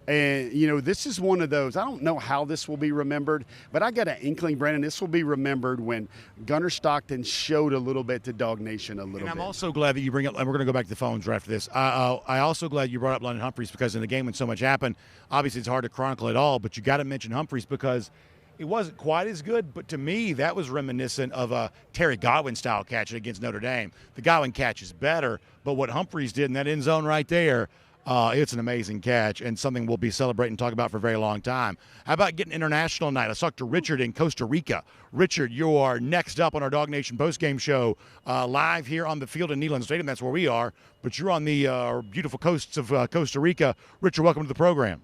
And, this is one of those. I don't know how this will be remembered, but I got an inkling, Brandon, this will be remembered when Gunnar Stockton showed a little bit to DawgNation a little bit. And I'm also glad that you bring up, and we're going to go back to the phones right after this. I also glad you brought up London Humphreys, because in the game when so much happened, obviously it's hard to chronicle it all, but you got to mention Humphreys because it wasn't quite as good, but to me that was reminiscent of a Terry Godwin-style catch against Notre Dame. The Godwin catch is better, but what Humphreys did in that end zone right there, it's an amazing catch and something we'll be celebrating and talk about for a very long time. How about getting international night? Let's talk to Richard in Costa Rica. Richard, you are next up on our DawgNation Postgame Show, live here on the field in Neyland Stadium. That's where we are, but you're on the beautiful coasts of Costa Rica. Richard, welcome to the program.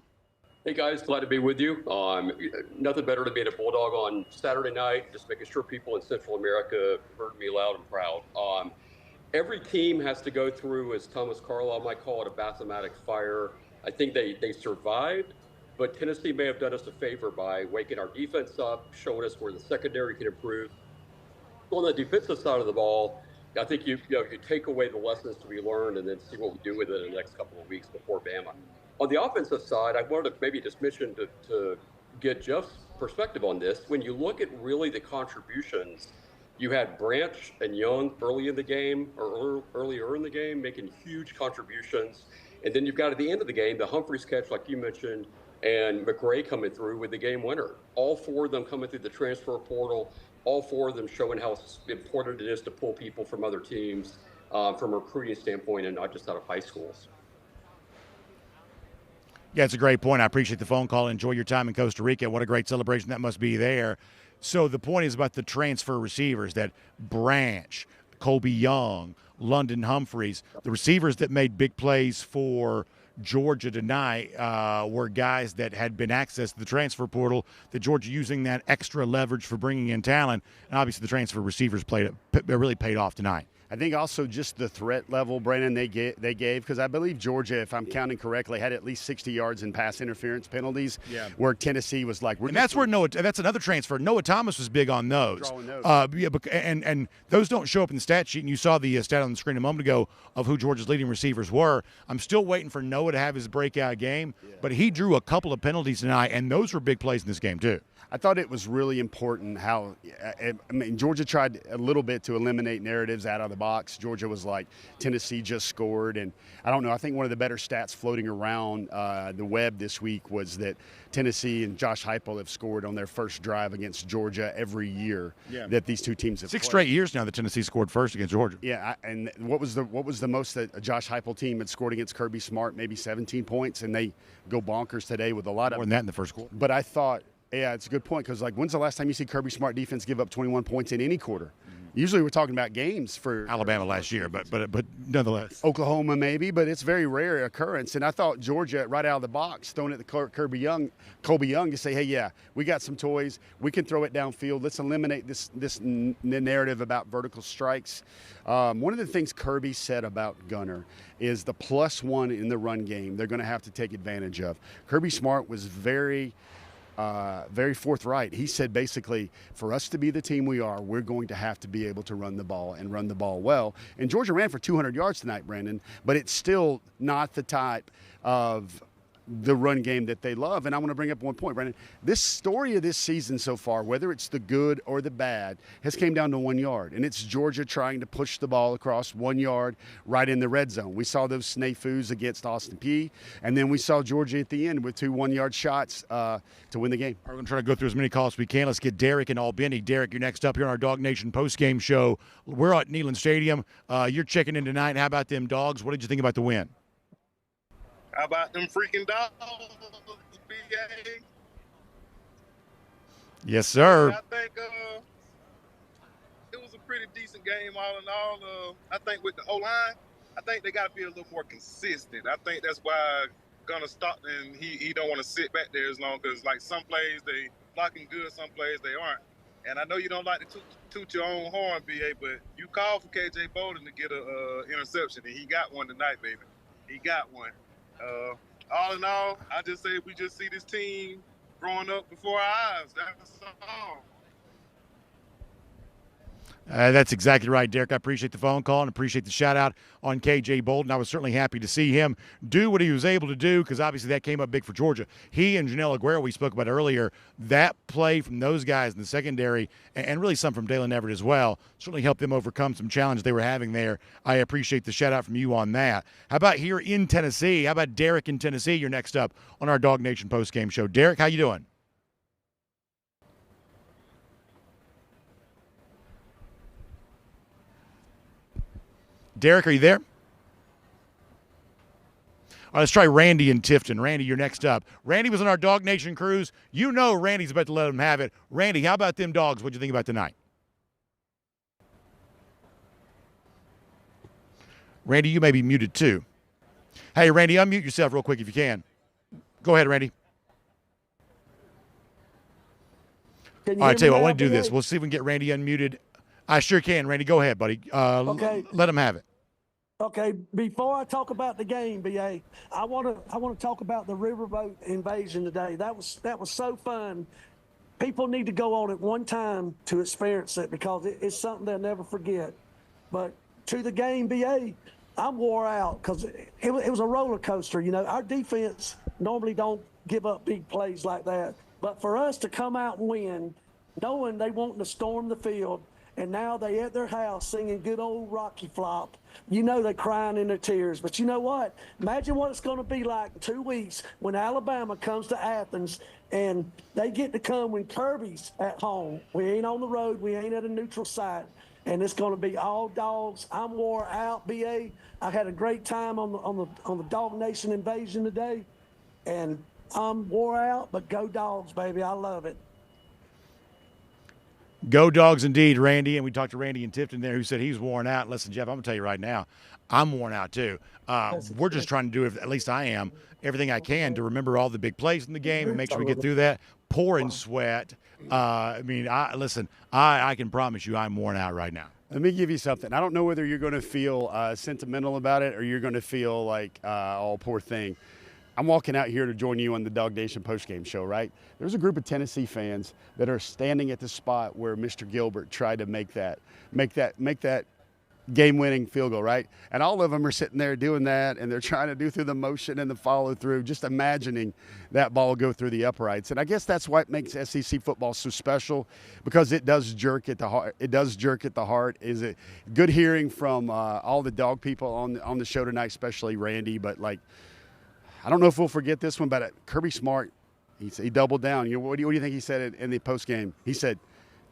Hey guys, glad to be with you. Nothing better to be at a Bulldog on Saturday night, just making sure people in Central America heard me loud and proud. Every team has to go through, as Thomas Carlyle might call it, a bathymatic fire. I think they survived, but Tennessee may have done us a favor by waking our defense up, showing us where the secondary can improve. On the defensive side of the ball, I think you take away the lessons to be learned and then see what we do with it in the next couple of weeks before Bama. On the offensive side, I wanted to maybe just mention to get Jeff's perspective on this. When you look at really the contributions, you had Branch and Young earlier in the game making huge contributions. And then you've got at the end of the game, the Humphreys catch, like you mentioned, and McRae coming through with the game winner. All 4 of them coming through the transfer portal, all 4 of them showing how important it is to pull people from other teams from a recruiting standpoint and not just out of high schools. Yeah, it's a great point. I appreciate the phone call. Enjoy your time in Costa Rica. What a great celebration that must be there. So the point is about the transfer receivers, that Branch, Colby Young, London Humphreys, the receivers that made big plays for Georgia tonight were guys that had been accessed to the transfer portal, that Georgia using that extra leverage for bringing in talent. And obviously the transfer receivers really paid off tonight. I think also just the threat level, Brandon, they gave, because I believe Georgia, if I'm counting correctly, had at least 60 yards in pass interference penalties, where Tennessee was like, and that's where that's another transfer. Noah Thomas was big on those. And those don't show up in the stat sheet, and you saw the stat on the screen a moment ago of who Georgia's leading receivers were. I'm still waiting for Noah to have his breakout game, but he drew a couple of penalties tonight, and those were big plays in this game too. I thought it was really important how, Georgia tried a little bit to eliminate narratives out of the box. Georgia was like, Tennessee just scored. And I don't know, I think one of the better stats floating around the web this week was that Tennessee and Josh Heupel have scored on their first drive against Georgia every year that these two teams have 6 played. straight years now that Tennessee scored first against Georgia. Yeah, and what was the most that a Josh Heupel team had scored against Kirby Smart? Maybe 17 points, and they go bonkers today with a lot more than that in the first quarter. But I thought, yeah, it's a good point, because when's the last time you see Kirby Smart defense give up 21 points in any quarter? Mm-hmm. Usually we're talking about games for Alabama last year, but nonetheless. Oklahoma maybe, but it's very rare occurrence. And I thought Georgia, right out of the box, throwing it to Colby Young to say, hey, yeah, we got some toys. We can throw it downfield. Let's eliminate this narrative about vertical strikes. One of the things Kirby said about Gunnar is the +1 in the run game they're going to have to take advantage of. Kirby Smart was very forthright. He said basically, for us to be the team we are, we're going to have to be able to run the ball and run the ball well. And Georgia ran for 200 yards tonight, Brandon, but it's still not the type of the run game that they love. And I want to bring up one point, Brandon. This story of this season so far, whether it's the good or the bad, has came down to 1 yard. And it's Georgia trying to push the ball across 1 yard right in the red zone. We saw those snafus against Austin Peay. And then we saw Georgia at the end with 2 1-yard shots to win the game. We're going to try to go through as many calls as we can. Let's get Derek in Albany. Derek, you're next up here on our DawgNation Postgame Show. We're at Neyland Stadium. You're checking in tonight. How about them Dogs? What did you think about the win? How about them freaking Dogs, BA? Yes, sir. I think it was a pretty decent game all in all. I think with the O-line, I think they got to be a little more consistent. I think that's why Gunnar Stockton, he don't want to sit back there as long, because like some plays they blocking good, some plays they aren't. And I know you don't like to toot your own horn, BA, but you called for KJ Bolden to get a interception, and he got one tonight, baby. He got one. All in all, I just say we just see this team growing up before our eyes. That's all. That's exactly right, Derek. I appreciate the phone call and appreciate the shout-out on KJ Bolden. I was certainly happy to see him do what he was able to do, because obviously that came up big for Georgia. He and Janelle Aguero, we spoke about earlier, that play from those guys in the secondary, and really some from Dalen Everett as well, certainly helped them overcome some challenges they were having there. I appreciate the shout-out from you on that. How about here in Tennessee? How about Derek in Tennessee? You're next up on our DawgNation Postgame Show. Derek, how you doing? Derek, are you there? All right, let's try Randy in Tifton. Randy, you're next up. Randy was on our DawgNation cruise. You know Randy's about to let him have it. Randy, how about them Dogs? What'd you think about tonight? Randy, you may be muted too. Hey, Randy, unmute yourself real quick if you can. Go ahead, Randy. All right, tell you what, I want to do this. We'll see if we can get Randy unmuted. I sure can, Randy. Go ahead, buddy. Okay. Let him have it. Okay, before I talk about the game, BA, I want to talk about the riverboat invasion today. That was so fun. People need to go on it one time to experience it, because it's something they'll never forget. But to the game, BA, I'm wore out, because it was a roller coaster. You know, our defense normally don't give up big plays like that. But for us to come out and win, knowing they wanting to storm the field, and now they at their house singing good old Rocky Flop. You know they're crying in their tears. But you know what? Imagine what it's going to be like in 2 weeks when Alabama comes to Athens and they get to come when Kirby's at home. We ain't on the road. We ain't at a neutral site. And it's going to be all Dogs. I'm wore out, BA. I had a great time on the DawgNation invasion today. And I'm wore out, but go Dogs, baby. I love it. Go Dogs indeed, Randy. And we talked to Randy in Tifton there, who said he's worn out. Listen, Jeff, I'm going to tell you right now, I'm worn out too. We're just trying to do, at least I am, everything I can to remember all the big plays in the game and make sure we get through that. Pouring sweat. I can promise you I'm worn out right now. Let me give you something. I don't know whether you're going to feel sentimental about it or you're going to feel like, oh, poor thing. I'm walking out here to join you on the DawgNation Postgame Show, right? There's a group of Tennessee fans that are standing at the spot where Mr. Gilbert tried to make that game-winning field goal, right? And all of them are sitting there doing that, and they're trying to do through the motion and the follow-through, just imagining that ball go through the uprights. And I guess that's what makes SEC football so special, because it does jerk at the heart. It does jerk at the heart. Is it good hearing from all the dog people on the show tonight, especially Randy, but like, I don't know if we'll forget this one, but Kirby Smart, he doubled down. What do you think he said in the post game? He said,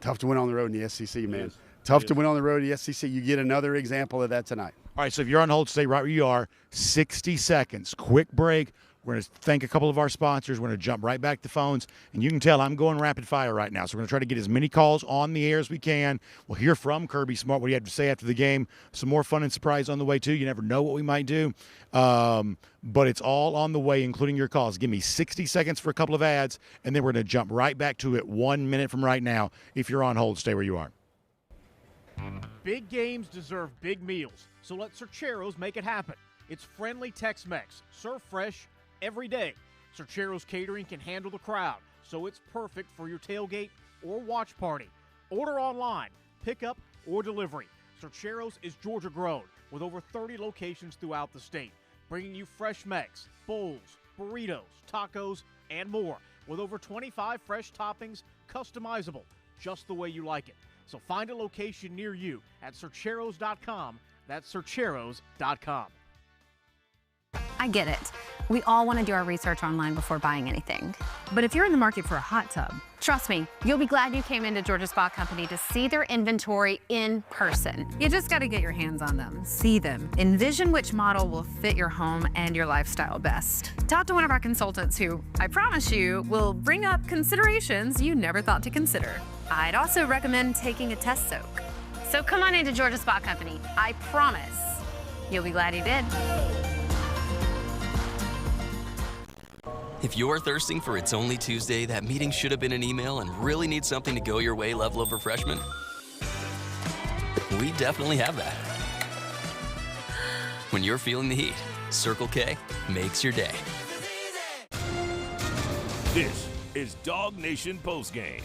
"Tough to win on the road in the SEC, man. Tough to win on the road in the SEC." You get another example of that tonight. All right, so if you're on hold, stay right where you are. 60 seconds, quick break. We're going to thank a couple of our sponsors. We're going to jump right back to phones. And you can tell I'm going rapid fire right now. So we're going to try to get as many calls on the air as we can. We'll hear from Kirby Smart, what he had to say after the game. Some more fun and surprise on the way, too. You never know what we might do. But it's all on the way, including your calls. Give me 60 seconds for a couple of ads, and then we're going to jump right back to it 1 minute from right now. If you're on hold, stay where you are. Big games deserve big meals, so let Sercheros make it happen. It's friendly Tex-Mex, served fresh every day. Sercheros Catering can handle the crowd, so it's perfect for your tailgate or watch party. Order online, pickup, or delivery. Sercheros is Georgia grown with over 30 locations throughout the state, bringing you fresh Mex, bowls, burritos, tacos, and more. With over 25 fresh toppings, customizable just the way you like it. So find a location near you at Sercheros.com. That's Sercheros.com. I get it. We all want to do our research online before buying anything. But if you're in the market for a hot tub, trust me, you'll be glad you came into Georgia Spa Company to see their inventory in person. You just got to get your hands on them, see them, envision which model will fit your home and your lifestyle best. Talk to one of our consultants who, I promise you, will bring up considerations you never thought to consider. I'd also recommend taking a test soak. So come on into Georgia Spa Company. I promise you'll be glad you did. If you're thirsting for It's Only Tuesday, that meeting should have been an email, and really need something to go your way level of refreshment, we definitely have that. When you're feeling the heat, Circle K makes your day. This is DawgNation Postgame,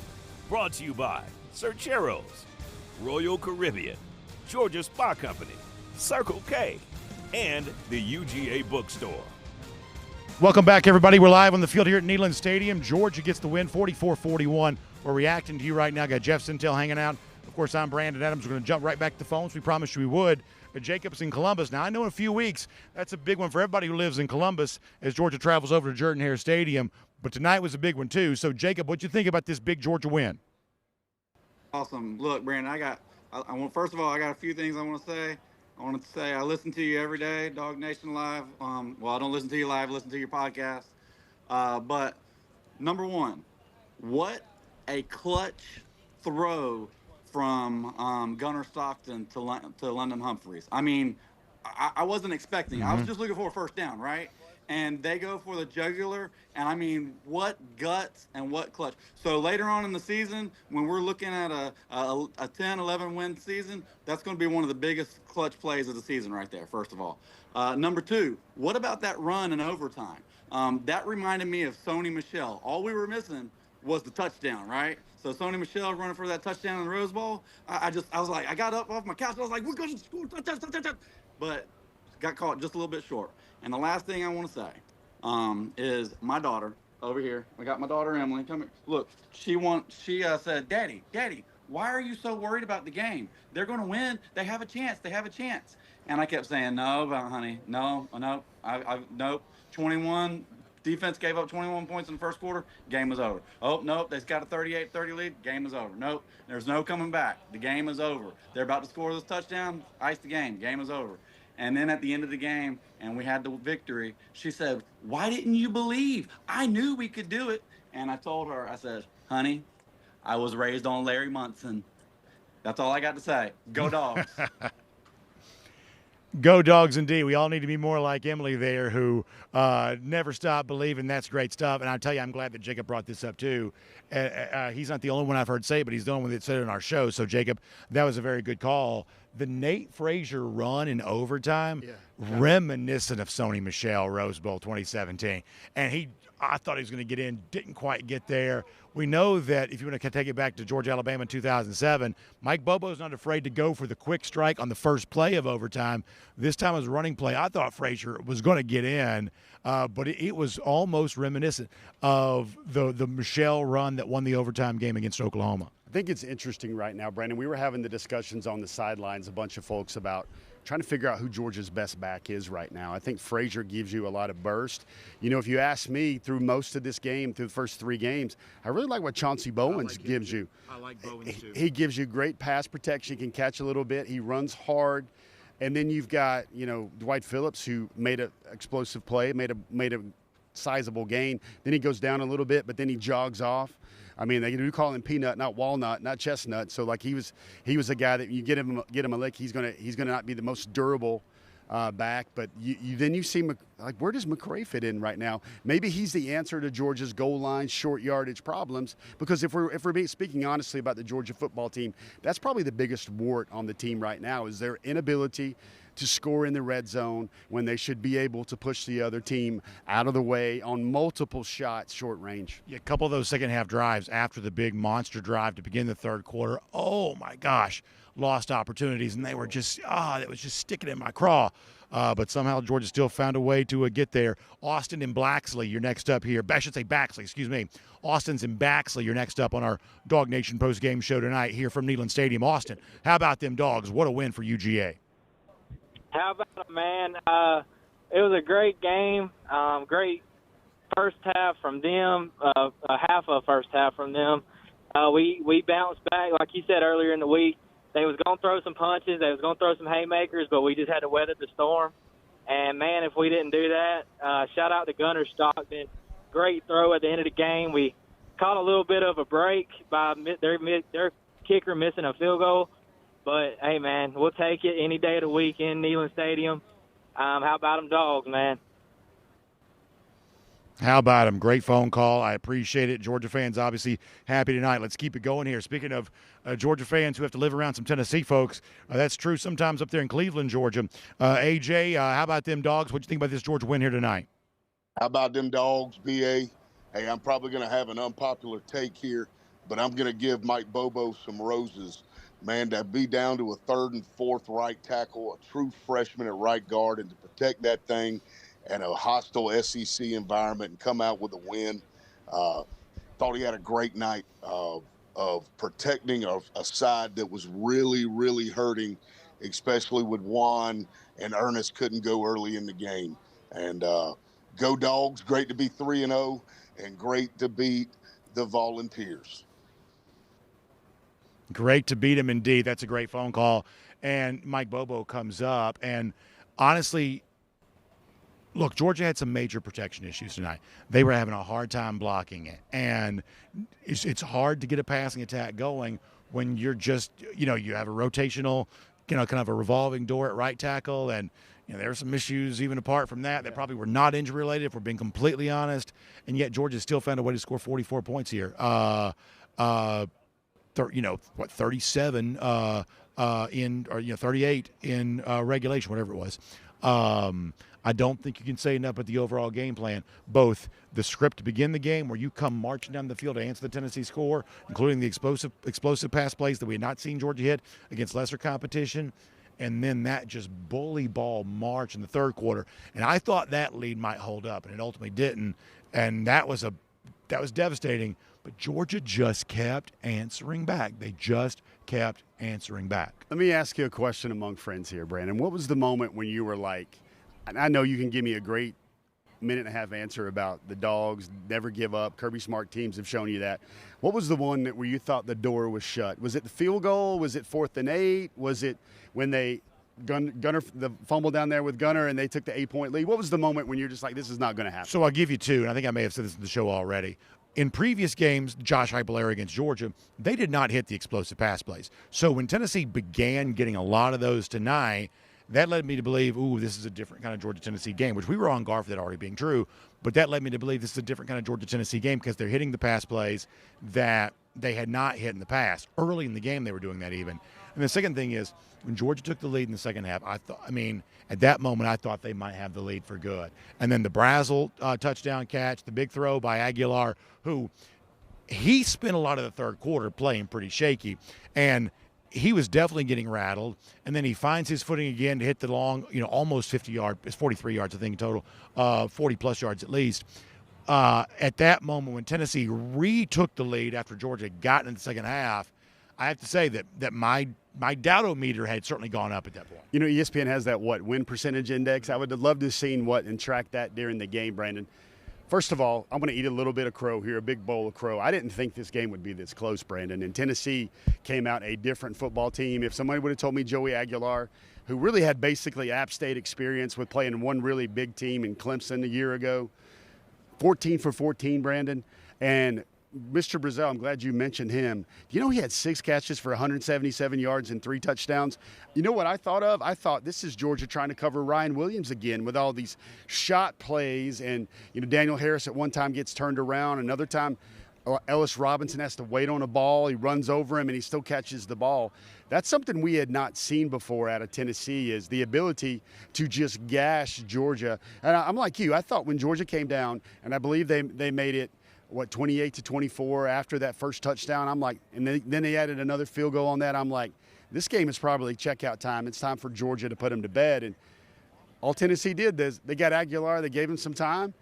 brought to you by Sercheros, Royal Caribbean, Georgia Spa Company, Circle K, and the UGA Bookstore. Welcome back, everybody. We're live on the field here at Neyland Stadium. Georgia gets the win, 44-41. We're reacting to you right now. Got Jeff Sentell hanging out. Of course, I'm Brandon Adams. We're going to jump right back to the phones. We promised you we would. But Jacob's in Columbus. Now, I know in a few weeks, that's a big one for everybody who lives in Columbus as Georgia travels over to Jordan-Hare Stadium. But tonight was a big one, too. So, Jacob, what you think about this big Georgia win? Awesome. Look, Brandon, first of all, I got a few things I want to say. I wanted to say I listen to you every day, DawgNation Live. Well, I don't listen to you live, listen to your podcast. But number one, what a clutch throw from Gunnar Stockton to London Humphreys. I mean, I wasn't expecting. I was just looking for a first down, right? And they go for the jugular, and I mean, what guts and what clutch. So later on in the season, when we're looking at a 10-11 win season, that's going to be one of the biggest clutch plays of the season right there, first of all. Number two, what about that run in overtime? That reminded me of Sony Michel. All we were missing was the touchdown, right? So Sony Michel running for that touchdown in the Rose Bowl. I was like, I got up off my couch. I was like, we're going to score, touchdown. But got caught just a little bit short. And the last thing I want to say is my daughter over here. I got my daughter Emily. Come here. Look, she said, Daddy, why are you so worried about the game? They're going to win. They have a chance. And I kept saying, no, honey, no. Nope. 21. Defense gave up 21 points in the first quarter. Game was over. Oh, nope. They've got a 38-30 lead. Game is over. Nope. There's no coming back. The game is over. They're about to score this touchdown. Ice the game. Game is over. And then at the end of the game, and we had the victory, she said, why didn't you believe? I knew we could do it. And I told her, I said, honey, I was raised on Larry Munson. That's all I got to say. Go Dogs. Go Dogs, indeed. We all need to be more like Emily there, who never stopped believing. That's great stuff. And I tell you, I'm glad that Jacob brought this up, too. He's not the only one I've heard say it, but he's the only one that said it on our show. So, Jacob, that was a very good call. The Nate Frazier run in overtime, reminiscent of Sony Michel Rose Bowl 2017. And I thought he was going to get in, didn't quite get there. We know that if you want to take it back to Georgia, Alabama in 2007, Mike Bobo's not afraid to go for the quick strike on the first play of overtime. This time it was a running play. I thought Frazier was going to get in, but it was almost reminiscent of the Michel run that won the overtime game against Oklahoma. I think it's interesting right now, Brandon. We were having the discussions on the sidelines, a bunch of folks, about trying to figure out who Georgia's best back is right now. I think Frazier gives you a lot of burst. You know, if you ask me, through most of this game, through the first three games, I really like what Chauncey Bowens gives you. I like Bowens, too. He gives you great pass protection, can catch a little bit. He runs hard. And then you've got, Dwight Phillips, who made an explosive play, made a sizable gain. Then he goes down a little bit, but then he jogs off. I mean, they do call him peanut, not walnut, not chestnut. So, like, he was a guy that you get him a lick, he's gonna not be the most durable back. But then you see, where does McCray fit in right now? Maybe he's the answer to Georgia's goal line, short yardage problems. Because if we're speaking honestly about the Georgia football team, that's probably the biggest wart on the team right now, is their inability to score in the red zone when they should be able to push the other team out of the way on multiple shots, short range. Yeah, a couple of those second-half drives after the big monster drive to begin the third quarter, oh, my gosh, lost opportunities, and they were just, that was just sticking in my craw. but somehow Georgia still found a way to get there. Austin and Blaxley, you're next up here. I should say Baxley, excuse me. Austin's and Baxley, you're next up on our DawgNation Postgame Show tonight here from Neyland Stadium. Austin, how about them Dogs? What a win for UGA. How about it, man? It was a great game. Great first half from them, half of first half from them. We bounced back, like you said earlier in the week. They was going to throw some punches. They was going to throw some haymakers, but we just had to weather the storm. And, man, if we didn't do that, shout out to Gunner Stockton. Great throw at the end of the game. We caught a little bit of a break by their kicker missing a field goal. But, hey, man, we'll take it any day of the week in Neyland Stadium. How about them Dogs, man? How about him? Great phone call. I appreciate it. Georgia fans obviously happy tonight. Let's keep it going here. Speaking of Georgia fans who have to live around some Tennessee folks, that's true sometimes up there in Cleveland, Georgia. AJ, how about them Dogs? What do you think about this Georgia win here tonight? How about them Dogs, BA? Hey, I'm probably going to have an unpopular take here, but I'm going to give Mike Bobo some roses. Man, to be down to a third and fourth right tackle, a true freshman at right guard, and to protect that thing and a hostile SEC environment and come out with a win. Thought he had a great night of protecting a side that was really, really hurting, especially with Juan and Ernest couldn't go early in the game. And go Dogs, great to be 3-0 and great to beat the Volunteers. Great to beat him indeed. That's a great phone call. And Mike Bobo comes up, and honestly, look, Georgia had some major protection issues tonight. They were having a hard time blocking it. And it's hard to get a passing attack going when you're just, you have a rotational, kind of a revolving door at right tackle. And, there are some issues even apart from that probably were not injury related, if we're being completely honest. And yet Georgia still found a way to score 44 points here. 37 in 38 in regulation, whatever it was. I don't think you can say enough about the overall game plan, both the script to begin the game where you come marching down the field to answer the Tennessee score, including the explosive pass plays that we had not seen Georgia hit against lesser competition, and then that just bully ball march in the third quarter. And I thought that lead might hold up, and it ultimately didn't, and that was devastating. But Georgia just kept answering back. They just kept answering back. Let me ask you a question among friends here, Brandon. What was the moment when you were like, and I know you can give me a great minute-and-a-half answer about the Dogs, never give up, Kirby Smart teams have shown you that. What was the one where you thought the door was shut? Was it the field goal? Was it 4th and 8? Was it when they Gunner the fumble down there with Gunner and they took the 8-point lead? What was the moment when you're just like, this is not going to happen? So I'll give you two, and I think I may have said this in the show already. In previous games, Josh Heupel against Georgia, they did not hit the explosive pass plays. So when Tennessee began getting a lot of those tonight, that led me to believe, this is a different kind of Georgia-Tennessee game, which we were on guard for that already being true. But that led me to believe this is a different kind of Georgia-Tennessee game because they're hitting the pass plays that they had not hit in the past. Early in the game, they were doing that even. And the second thing is, when Georgia took the lead in the second half, at that moment, I thought they might have the lead for good. And then the Brazel touchdown catch, the big throw by Aguilar, who he spent a lot of the third quarter playing pretty shaky. And he was definitely getting rattled. And then he finds his footing again to hit the long, almost 50 yards. It's 43 yards, I think, in total, 40-plus yards at least. At that moment, when Tennessee retook the lead after Georgia got in the second half, I have to say that my doubt-o-meter had certainly gone up at that point. ESPN has that, win percentage index? I would have loved to have seen and track that during the game, Brandon. First of all, I'm going to eat a little bit of crow here, a big bowl of crow. I didn't think this game would be this close, Brandon. And Tennessee came out a different football team. If somebody would have told me Joey Aguilar, who really had basically App State experience with playing one really big team in Clemson a year ago, 14 for 14, Brandon. And Mr. Brazel, I'm glad you mentioned him. Do you know he had 6 catches for 177 yards and 3 touchdowns? You know what I thought of? I thought this is Georgia trying to cover Ryan Williams again with all these shot plays. And, Daniel Harris at one time gets turned around. Another time, Ellis Robinson has to wait on a ball. He runs over him, and he still catches the ball. That's something we had not seen before out of Tennessee, is the ability to just gash Georgia. And I'm like you. I thought when Georgia came down, and I believe they made it, 28-24 after that first touchdown. I'm like, and then they added another field goal on that. I'm like, this game is probably checkout time. It's time for Georgia to put them to bed. And All Tennessee did is they got Aguilar, they gave him some time,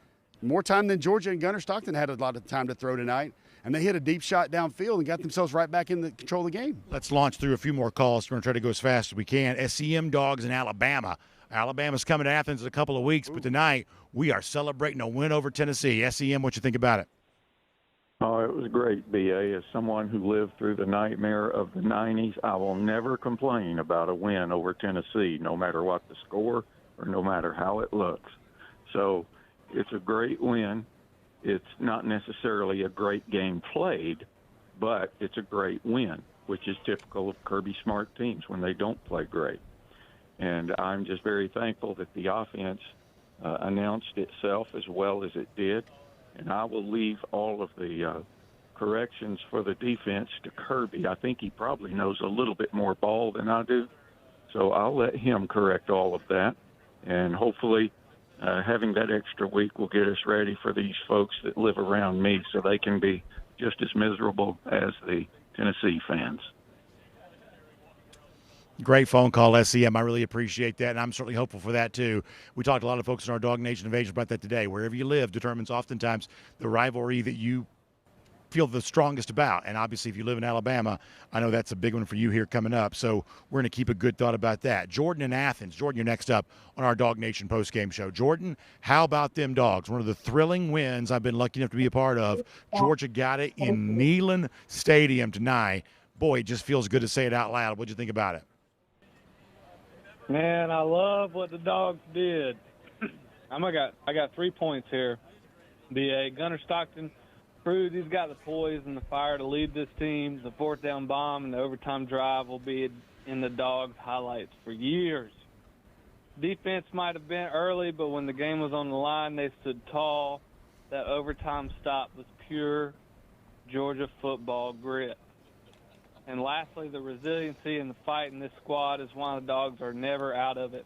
more time than Georgia and Gunnar Stockton had a lot of time to throw tonight. And they hit a deep shot downfield and got themselves right back in the control of the game. Let's launch through a few more calls. We're going to try to go as fast as we can. SEM Dogs in Alabama. Alabama's coming to Athens in a couple of weeks, but tonight we are celebrating a win over Tennessee. SEM, what you think about it? Oh, it was great, B.A. As someone who lived through the nightmare of the 90s, I will never complain about a win over Tennessee, no matter what the score or no matter how it looks. So it's a great win. It's not necessarily a great game played, but it's a great win, which is typical of Kirby Smart teams when they don't play great. And I'm just very thankful that the offense announced itself as well as it did. And I will leave all of the corrections for the defense to Kirby. I think he probably knows a little bit more ball than I do. So I'll let him correct all of that. And hopefully having that extra week will get us ready for these folks that live around me so they can be just as miserable as the Tennessee fans. Great phone call, SEM. I really appreciate that, and I'm certainly hopeful for that, too. We talked to a lot of folks in our Dog Nation Invasion about that today. Wherever you live determines oftentimes the rivalry that you feel the strongest about. And obviously, if you live in Alabama, I know that's a big one for you here coming up. So we're going to keep a good thought about that. Jordan in Athens. Jordan, you're next up on our Dog Nation Postgame Show. Jordan, how about them Dogs? One of the thrilling wins I've been lucky enough to be a part of. Georgia got it in Neyland Stadium tonight. Boy, it just feels good to say it out loud. What'd you think about it? Man, I love what the Dogs did. I got 3 points here. BA Gunnar Stockton proved he's got the poise and the fire to lead this team. The fourth down bomb and the overtime drive will be in the Dogs' highlights for years. Defense might have been early, but when the game was on the line, they stood tall. That overtime stop was pure Georgia football grit. And lastly, the resiliency and the fight in this squad is why the Dogs are never out of it.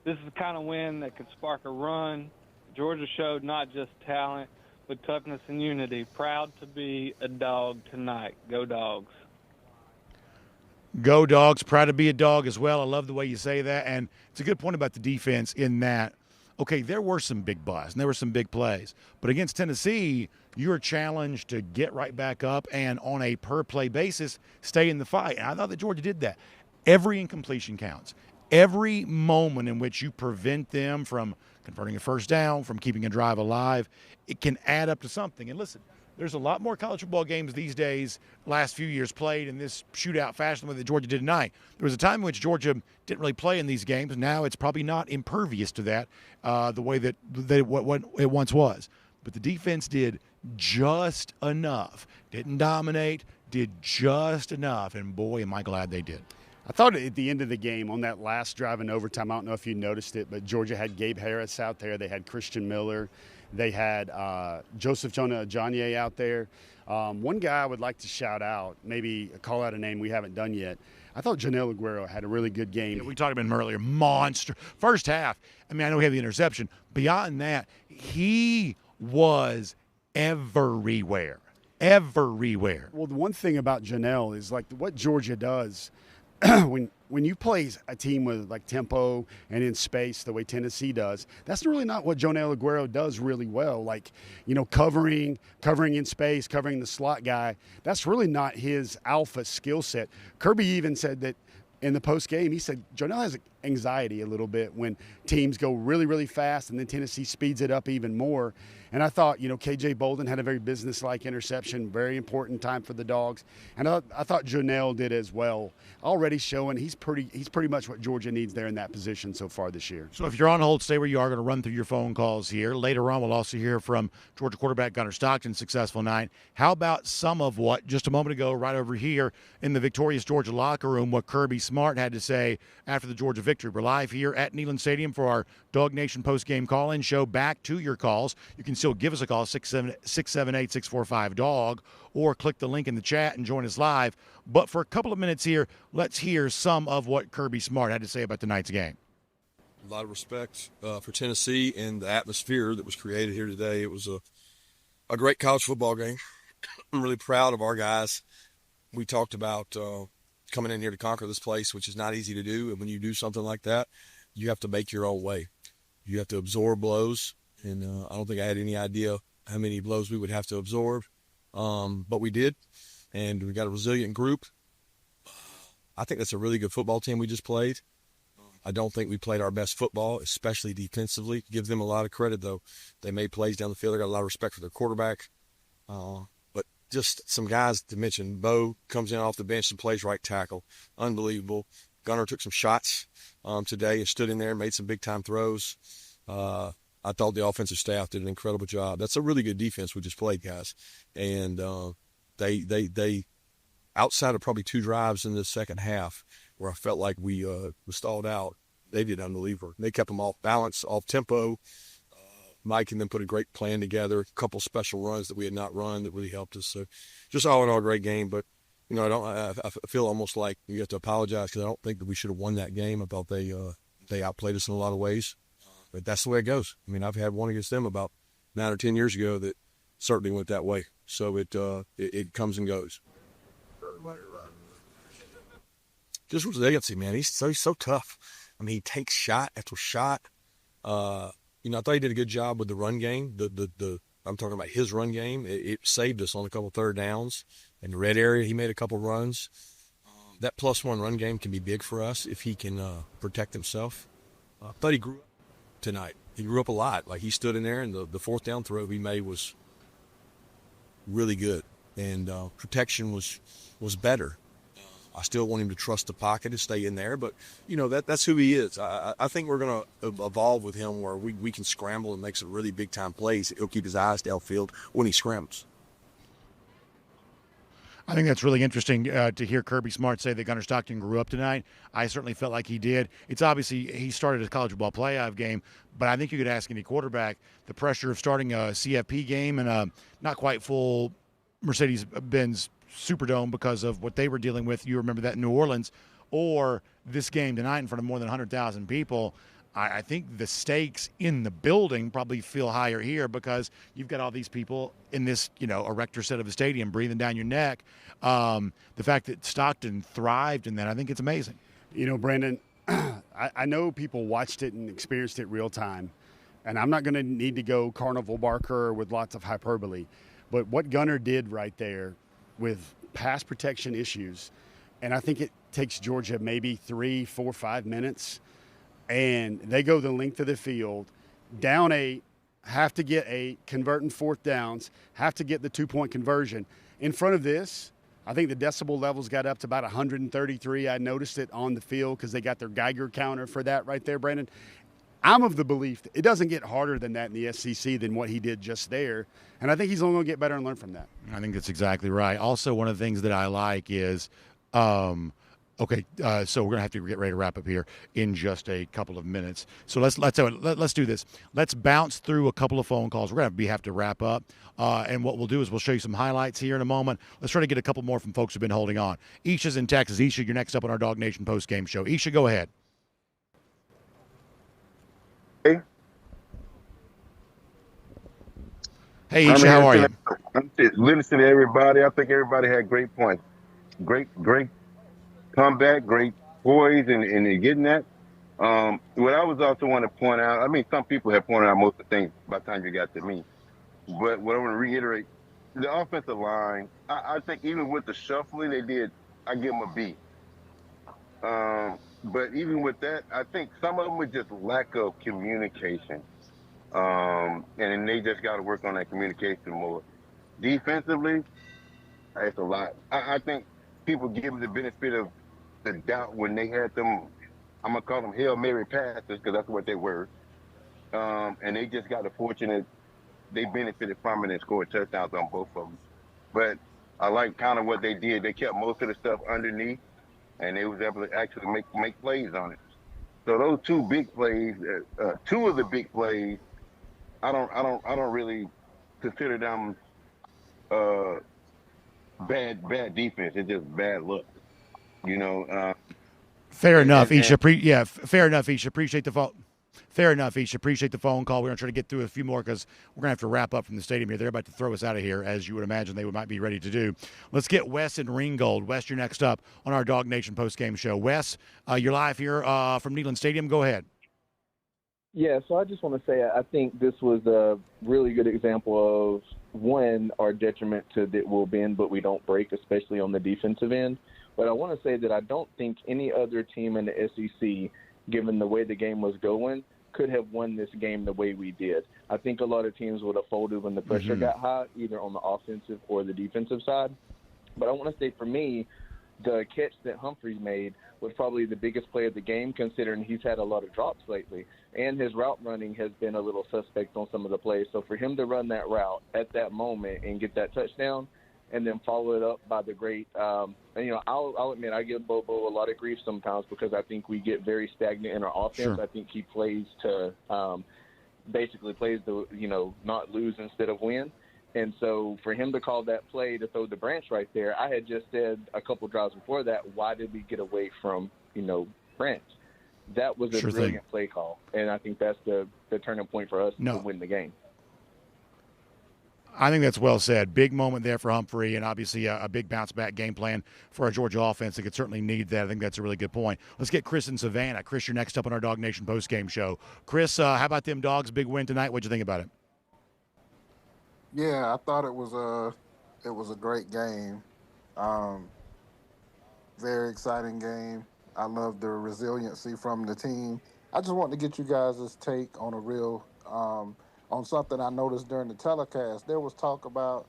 This is the kind of win that could spark a run. Georgia showed not just talent, but toughness and unity. Proud to be a Dog tonight. Go Dogs. Go Dogs. Proud to be a Dog as well. I love the way you say that. And it's a good point about the defense in that, okay, there were some big buys and there were some big plays. But against Tennessee, you're challenged to get right back up and on a per-play basis stay in the fight. And I thought that Georgia did that. Every incompletion counts. Every moment in which you prevent them from converting a first down, from keeping a drive alive, it can add up to something. And listen, there's a lot more college football games these days, last few years, played in this shootout fashion the way that Georgia did tonight. There was a time in which Georgia didn't really play in these games. Now it's probably not impervious to that the way that what it once was. But the defense did just enough. Didn't dominate, did just enough. And, boy, am I glad they did. I thought at the end of the game, on that last drive in overtime, I don't know if you noticed it, but Georgia had Gabe Harris out there. They had Christian Miller. They had Joseph Jonah Ajanye out there. One guy I would like to shout out, maybe call out a name we haven't done yet. I thought Janelle Aguero had a really good game. Yeah, we talked about him earlier. Monster. First half, I mean, I know he had the interception. Beyond that, he was everywhere. Everywhere. Well, the one thing about Janelle is like what Georgia does when you play a team with like tempo and in space the way Tennessee does, that's really not what Janelle Aguero does really well. Like, you know, covering in space, covering the slot guy, that's really not his alpha skill set. Kirby even said that in the post game, he said Janelle has anxiety a little bit when teams go really, really fast and then Tennessee speeds it up even more. And I thought, you know, KJ Bolden had a very businesslike interception, very important time for the Dogs. And I thought Janelle did as well, already showing he's pretty much what Georgia needs there in that position so far this year. So if you're on hold, stay where you are. Going to run through your phone calls here. Later on, we'll also hear from Georgia quarterback Gunnar Stockton, successful night. How about some of what, just a moment ago, right over here in the victorious Georgia locker room, what Kirby Smart had to say after the Georgia victory. We're live here at Neyland Stadium for our DawgNation Postgame call-in show. Back to your calls. You can still give us a call, 678-645-DAWG, or click the link in the chat and join us live. But for a couple of minutes here, let's hear some of what Kirby Smart had to say about tonight's game. A lot of respect for Tennessee and the atmosphere that was created here today. It was a great college football game. I'm really proud of our guys. We talked about coming in here to conquer this place, which is not easy to do. And when you do something like that, you have to make your own way. You have to absorb blows, and I don't think I had any idea how many blows we would have to absorb, but we did, and we got a resilient group. I think that's a really good football team we just played. I don't think we played our best football, especially defensively. Give them a lot of credit, though. They made plays down the field. They got a lot of respect for their quarterback. But just some guys to mention. Bo comes in off the bench and plays right tackle. Unbelievable. Gunner took some shots today and stood in there and made some big-time throws. I thought the offensive staff did an incredible job. That's a really good defense we just played, guys. And they outside of probably 2 drives in the second half where I felt like we stalled out, they did unbelievable. They kept them off balance, off tempo. Mike and them put a great plan together, a couple special runs that we had not run that really helped us. So just all in all, a great game. But, you know, I feel almost like you have to apologize because I don't think that we should have won that game. I thought they outplayed us in a lot of ways. But that's the way it goes. I mean, I've had one against them about 9 or 10 years ago that certainly went that way. So it comes and goes. Just resiliency, man. He's so tough. I mean, he takes shot after shot. You know, I thought he did a good job with the run game. I'm talking about his run game. It saved us on a couple third downs. In the red area, he made a couple runs. That +1 run game can be big for us if he can protect himself. I thought he grew up tonight. He grew up a lot. Like, he stood in there, and the fourth down throw he made was really good. And protection was better. I still want him to trust the pocket and stay in there, but, you know, that's who he is. I think we're going to evolve with him where we can scramble and make some really big-time plays. He'll keep his eyes downfield when he scrambles. I think that's really interesting to hear Kirby Smart say that Gunner Stockton grew up tonight. I certainly felt like he did. It's obviously he started a college football playoff game, but I think you could ask any quarterback the pressure of starting a CFP game and a not quite full Mercedes-Benz Superdome because of what they were dealing with. You remember that in New Orleans, or this game tonight in front of more than 100,000 people. I think the stakes in the building probably feel higher here because you've got all these people in this, you know, erector set of a stadium breathing down your neck. The fact that Stockton thrived in that, I think it's amazing. You know, Brandon, I know people watched it and experienced it real time, and I'm not going to need to go Carnival Barker with lots of hyperbole, but what Gunner did right there with pass protection issues, and I think it takes Georgia maybe 3, 4, 5 minutes, and they go the length of the field, down 8, have to get 8, converting fourth downs, have to get the 2-point conversion. In front of this, I think the decibel levels got up to about 133. I noticed it on the field because they got their Geiger counter for that right there, Brandon. I'm of the belief that it doesn't get harder than that in the SEC than what he did just there. And I think he's only going to get better and learn from that. I think that's exactly right. Also, one of the things that I like is, so we're going to have to get ready to wrap up here in just a couple of minutes. So let's do this. Let's bounce through a couple of phone calls. We're going to have to wrap up. And what we'll do is we'll show you some highlights here in a moment. Let's try to get a couple more from folks who've been holding on. Isha's in Texas. Isha, you're next up on our DawgNation Postgame Show. Isha, go ahead. Hey, Isha, how are you? I'm just listening to everybody. I think everybody had great points. Great comeback, great poise, and getting that. What I was also want to point out, I mean, some people have pointed out most of the things by the time you got to me. But what I want to reiterate, the offensive line, I think even with the shuffling they did, I give them a B. But even with that, I think some of them was just lack of communication. And then they just got to work on that communication more. Defensively, it's a lot. I think people give the benefit of the doubt when they had them, I'm going to call them Hail Mary passes because that's what they were. And they just got the fortunate, they benefited from it and scored touchdowns on both of them. But I like kind of what they did. They kept most of the stuff underneath, and they was able to actually make plays on it. So those 2 big plays, 2 of the big plays, I don't really consider them bad defense. It's just bad luck, you know. Fair enough, Isha. Fair enough, Isha. Appreciate the phone. Fair enough, Isha. Appreciate the phone call. We're going to try to get through a few more because we're going to have to wrap up from the stadium here. They're about to throw us out of here, as you would imagine they might be ready to do. Let's get Wes in Ringgold. Wes, you're next up on our DawgNation Postgame Show. Wes, you're live here from Neyland Stadium. Go ahead. Yeah, so I just want to say I think this was a really good example of, one, our detriment to that we'll bend but we don't break, especially on the defensive end. But I want to say that I don't think any other team in the SEC, given the way the game was going, could have won this game the way we did. I think a lot of teams would have folded when the pressure got high, either on the offensive or the defensive side. But I want to say, for me, the catch that Humphreys made was probably the biggest play of the game, considering he's had a lot of drops lately. And his route running has been a little suspect on some of the plays. So for him to run that route at that moment and get that touchdown and then follow it up by the great and, I'll admit I give Bobo a lot of grief sometimes because I think we get very stagnant in our offense. Sure. I think he plays to basically plays to, not lose instead of win. And so for him to call that play to throw the branch right there, I had just said a couple drives before that, why did we get away from, branch? That was a brilliant play call, and I think that's the turning point for us to win the game. I think that's well said. Big moment there for Humphrey, and obviously a big bounce-back game plan for our Georgia offense. They could certainly need that. I think that's a really good point. Let's get Chris in Savannah. Chris, you're next up on our DawgNation Postgame Show. Chris, how about them Dogs? Big win tonight. What'd you think about it? Yeah, I thought it was a great game. Very exciting game. I love the resiliency from the team. I just want to get you guys' take on a real on something I noticed during the telecast. There was talk about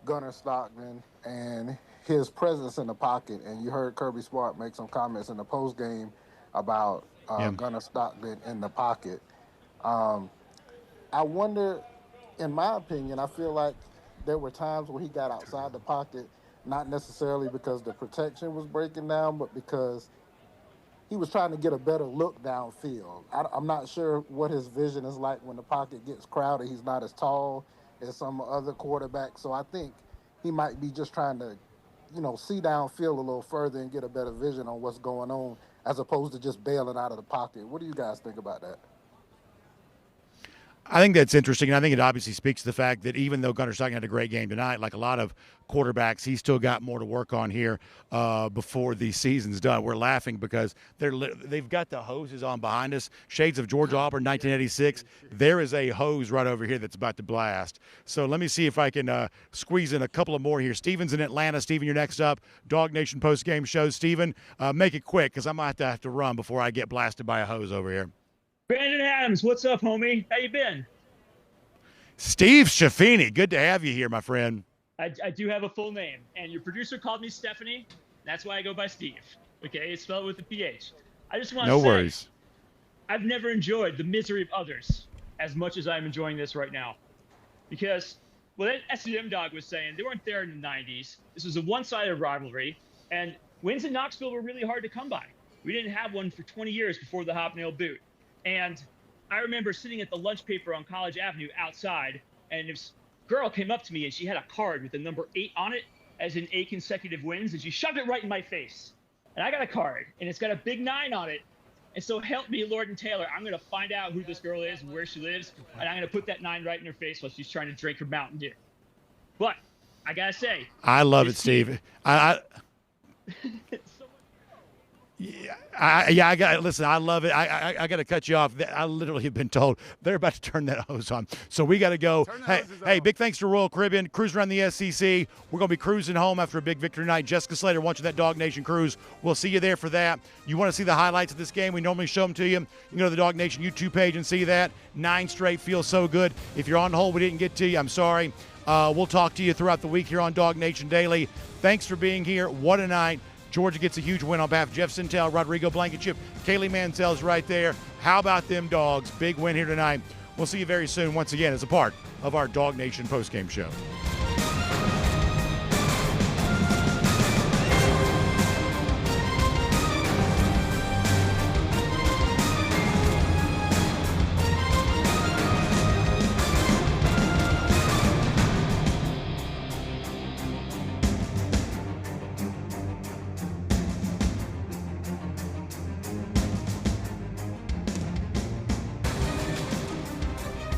Gunnar Stockton and his presence in the pocket, and you heard Kirby Smart make some comments in the post game about Gunnar Stockton in the pocket. I wonder, in my opinion, I feel like there were times where he got outside the pocket, not necessarily because the protection was breaking down, but because he was trying to get a better look downfield. I'm not sure what his vision is like when the pocket gets crowded. He's not as tall as some other quarterbacks, so I think he might be just trying to, see downfield a little further and get a better vision on what's going on, as opposed to just bailing out of the pocket. What do you guys think about that? I think that's interesting, and I think it obviously speaks to the fact that even though Gunnar Stockton had a great game tonight, like a lot of quarterbacks, he's still got more to work on here before the season's done. We're laughing because they've got the hoses on behind us. Shades of Georgia Auburn, 1986. There is a hose right over here that's about to blast. So let me see if I can squeeze in a couple of more here. Steven's in Atlanta. Steven, you're next up. DawgNation Postgame Show. Steven, make it quick because I might have to run before I get blasted by a hose over here. Brandon Adams, what's up, homie? How you been? Steve Schaffini, good to have you here, my friend. I do have a full name, and your producer called me Stephanie. That's why I go by Steve. Okay, it's spelled with a PH. I just want to say, worries. I've never enjoyed the misery of others as much as I'm enjoying this right now. Because, that SEM Dog was saying, they weren't there in the 90s. This was a one-sided rivalry, and wins in Knoxville were really hard to come by. We didn't have one for 20 years before the Hobnail boot. And I remember sitting at the lunch paper on College Avenue outside, and this girl came up to me, and she had a card with the number 8 on it, as in 8 consecutive wins, and she shoved it right in my face. And I got a card, and it's got a big 9 on it. And so help me, Lord and Taylor, I'm going to find out who this girl is and where she lives, and I'm going to put that 9 right in her face while she's trying to drink her Mountain Dew. But I got to say. I love it, Steve. Listen, I love it. I got to cut you off. I literally have been told they're about to turn that hose on. So we got to go. Hey, big thanks to Royal Caribbean, cruising around the SEC. We're going to be cruising home after a big victory tonight. Jessica Slater watching that DawgNation cruise. We'll see you there for that. You want to see the highlights of this game? We normally show them to you. You can go to the DawgNation YouTube page and see that. 9 straight feels so good. If you're on hold, we didn't get to you. I'm sorry. We'll talk to you throughout the week here on DawgNation Daily. Thanks for being here. What a night. Georgia gets a huge win on behalf of Jeff Sentell, Rodrigo Blankenship. Kaylee Mansell's right there. How about them Dogs? Big win here tonight. We'll see you very soon once again as a part of our DawgNation Postgame Show.